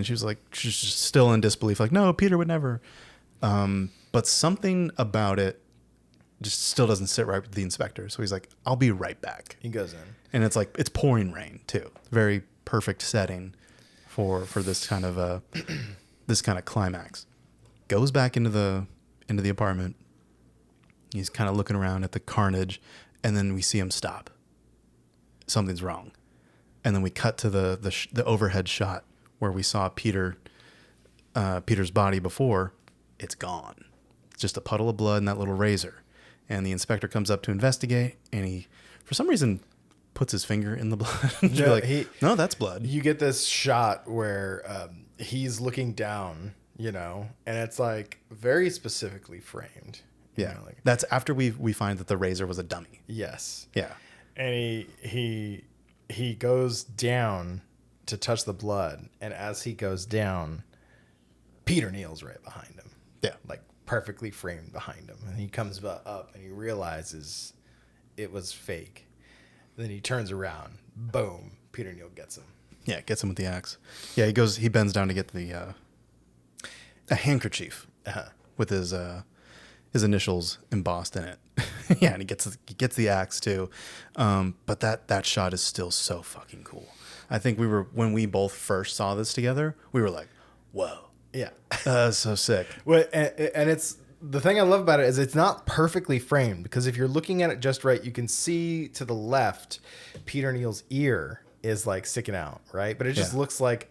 she was like, she's just still in disbelief, like, no, Peter would never. But something about it just still doesn't sit right with the inspector. So he's like, I'll be right back. He goes in. And it's like, it's pouring rain too. Very perfect setting for this kind of climax. Goes back into the apartment. He's kind of looking around at the carnage, and then we see him stop. Something's wrong. And then we cut to the overhead shot where we saw Peter's body before. It's gone. It's just a puddle of blood and that little razor. And the inspector comes up to investigate, and he, for some reason, puts his finger in the blood. No, that's blood. You get this shot where he's looking down, you know, and it's like very specifically framed. Yeah, you know, like, that's after we find that the razor was a dummy. Yes. Yeah. And he goes down to touch the blood, and as he goes down, Peter Neal's right behind him. Yeah. Like perfectly framed behind him. And he comes up and he realizes it was fake. Then he turns around. Boom. Peter Neal gets him. Yeah, gets him with the axe. Yeah, he bends down to get a handkerchief with his initials embossed in it. Yeah, and he gets the axe too. But that shot is still so fucking cool. I think when we both first saw this together, we were like, whoa. Yeah. That's so sick. Well, and it's the thing I love about it is it's not perfectly framed, because if you're looking at it just right, you can see to the left, Peter Neal's ear is like sticking out, right? But it just looks like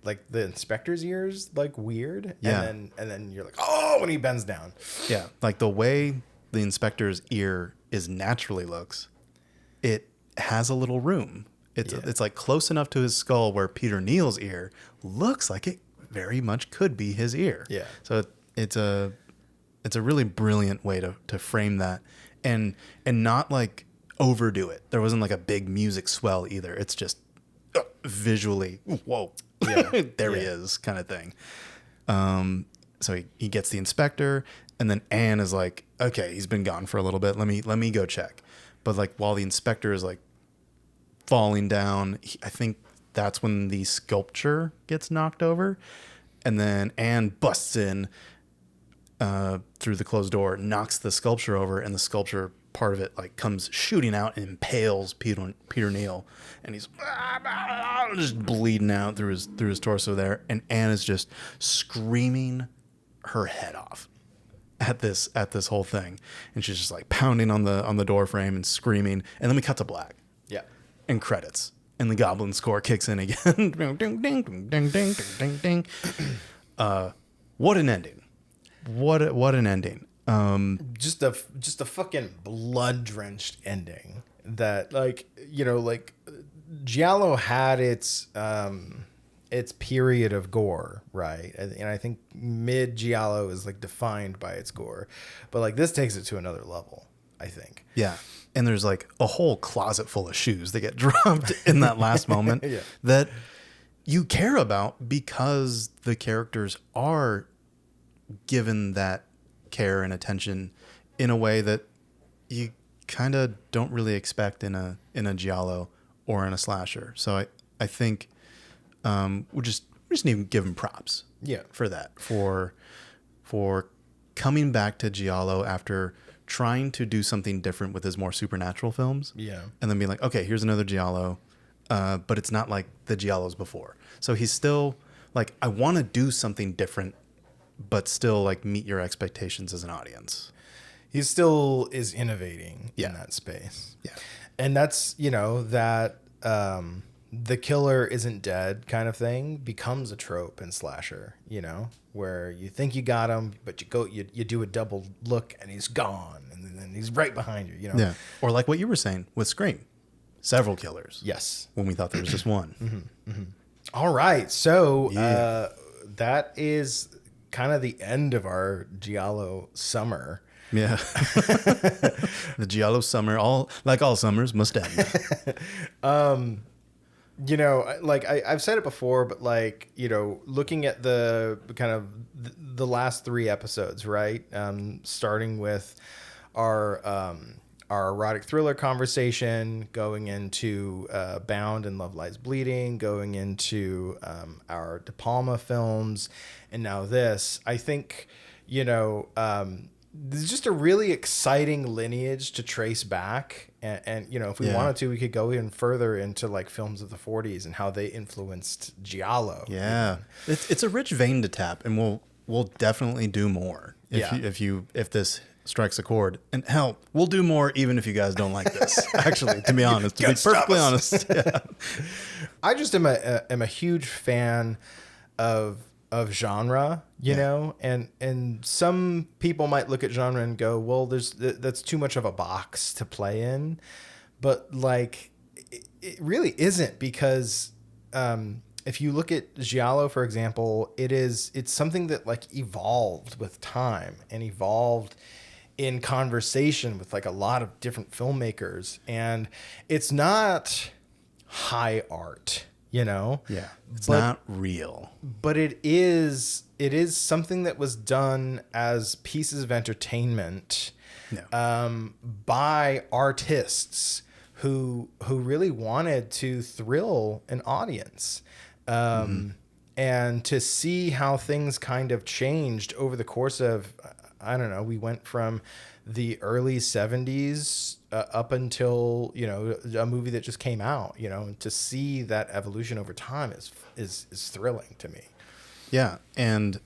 the inspector's ears, like weird. Yeah. And then you're like, oh, when he bends down. Yeah. Like the way the inspector's ear naturally looks, it has a little room. It's like close enough to his skull where Peter Neal's ear looks like it very much could be his ear. Yeah. So it's a really brilliant way to frame that and not like overdo it. There wasn't like a big music swell either. It's just visually, whoa, yeah. There he is kind of thing. So he gets the inspector, and then Anne is like, okay, he's been gone for a little bit. Let me go check. But like while the inspector is like falling down, I think that's when the sculpture gets knocked over, and then Anne busts in through the closed door, knocks the sculpture over, and the sculpture part of it like comes shooting out and impales Peter Neal, and he's just bleeding out through his torso there, and Anne is just screaming her head off at this whole thing, and she's just like pounding on the door frame and screaming, and then we cut to black. Yeah. And credits. And the Goblin score kicks in again. Ding, ding, ding, ding, ding, ding, ding, ding. What an ending. what an ending. Just a fucking blood drenched ending that, like, you know, like Giallo had its period of gore, right? And I think mid Giallo is like defined by its gore, but like this takes it to another level, I think. Yeah. And there's like a whole closet full of shoes that get dropped in that last moment Yeah. that you care about because the characters are given that care and attention in a way that you kind of don't really expect in a giallo or in a slasher. So I think we just need to give him props. Yeah. For that, for coming back to giallo after trying to do something different with his more supernatural films. Yeah. And then being like, okay, here's another giallo, but it's not like the giallos before. So he's still like, I want to do something different, but still like meet your expectations as an audience. He still is innovating in that space. Yeah. And that's, you know, that the killer isn't dead kind of thing becomes a trope in slasher, you know, where you think you got him, but you do a double look and he's gone, and then he's right behind you, you know. Yeah. Or like what you were saying with Scream. Several killers. Yes. When we thought there was just one. Mm-hmm. Mm-hmm. All right. So that is kind of the end of our Giallo summer. Yeah. The Giallo summer, all summers, must end. You know, like I've said it before, but like, you know, looking at the kind of the last 3 episodes, right? Starting with our erotic thriller conversation, going into Bound and Love Lies Bleeding, going into our De Palma films, and now this. I think, you know, there's just a really exciting lineage to trace back. And you know, if we wanted to, we could go even further into like films of the 40s and how they influenced Giallo. Yeah. It's a rich vein to tap, and we'll definitely do more if this strikes a chord. And hell, we'll do more even if you guys don't like this. Actually, to be honest, to be perfectly honest. Yeah. I just am a huge fan of genre, you know, and some people might look at genre and go, well, that's too much of a box to play in, but like it really isn't, because if you look at Giallo, for example, it's something that like evolved with time and evolved in conversation with like a lot of different filmmakers, and it's not high art. You know, it's not real, but it is something that was done as pieces of entertainment by artists who really wanted to thrill an audience, and to see how things kind of changed over the course of, I don't know, we went from the early 70s up until, you know, a movie that just came out, you know, and to see that evolution over time is thrilling to me. Yeah. And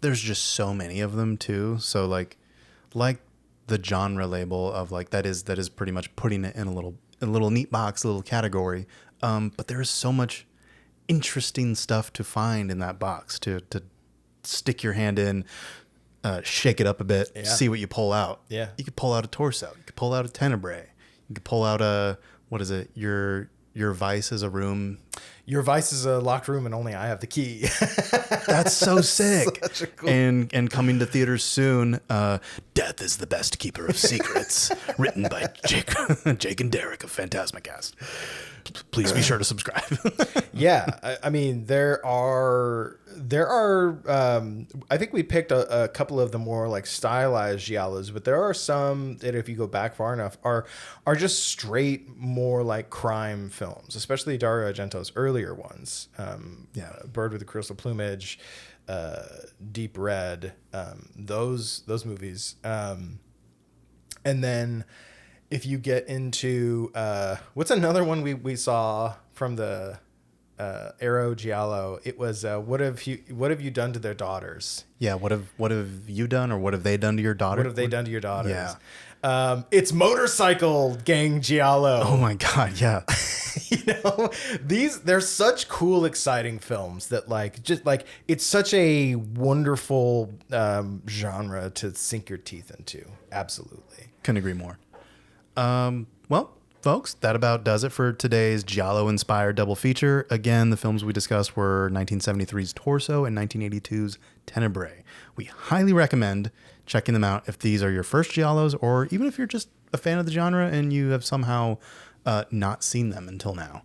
there's just so many of them too. So like the genre label of like, that is pretty much putting it in a little neat box, a little category. But there is so much interesting stuff to find in that box to stick your hand in, shake it up a bit, see what you pull out. Yeah. You could pull out a torso. You could pull out a Tenebrae. You could pull out what is it? Your vice is a room. Your vice is a locked room and only I have the key. That's so sick. Such a cool... And coming to theaters soon, Death is the Best Keeper of Secrets, written by Jake and Derek of PhantasmaCast. Please be sure to subscribe. Yeah, I mean, there are. I think we picked a couple of the more like stylized giallos, but there are some that, if you go back far enough, are just straight more like crime films, especially Dario Argento's earlier ones. Bird with the Crystal Plumage, Deep Red, those movies, and then. If you get into what's another one we saw from the Ero Giallo. It was what have you done to their daughters? Yeah. What have you done, or what have they done to your daughter? What have they done to your daughters? Yeah. It's Motorcycle Gang Giallo. Oh my God. Yeah. They're such cool, exciting films that it's such a wonderful genre to sink your teeth into. Absolutely. Couldn't agree more. Well, folks, that about does it for today's Giallo-inspired double feature. Again, the films we discussed were 1973's Torso and 1982's Tenebrae. We highly recommend checking them out if these are your first Giallos, or even if you're just a fan of the genre and you have somehow not seen them until now.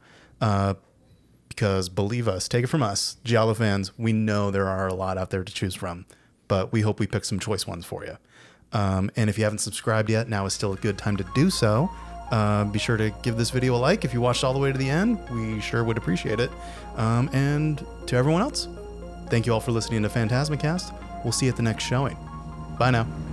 Because believe us, take it from us, Giallo fans, we know there are a lot out there to choose from, but we hope we pick some choice ones for you. And if you haven't subscribed yet, now is still a good time to do so. Be sure to give this video a like if you watched all the way to the end. We sure would appreciate it. And to everyone else, thank you all for listening to PhantasmaCast. We'll see you at the next showing. Bye now.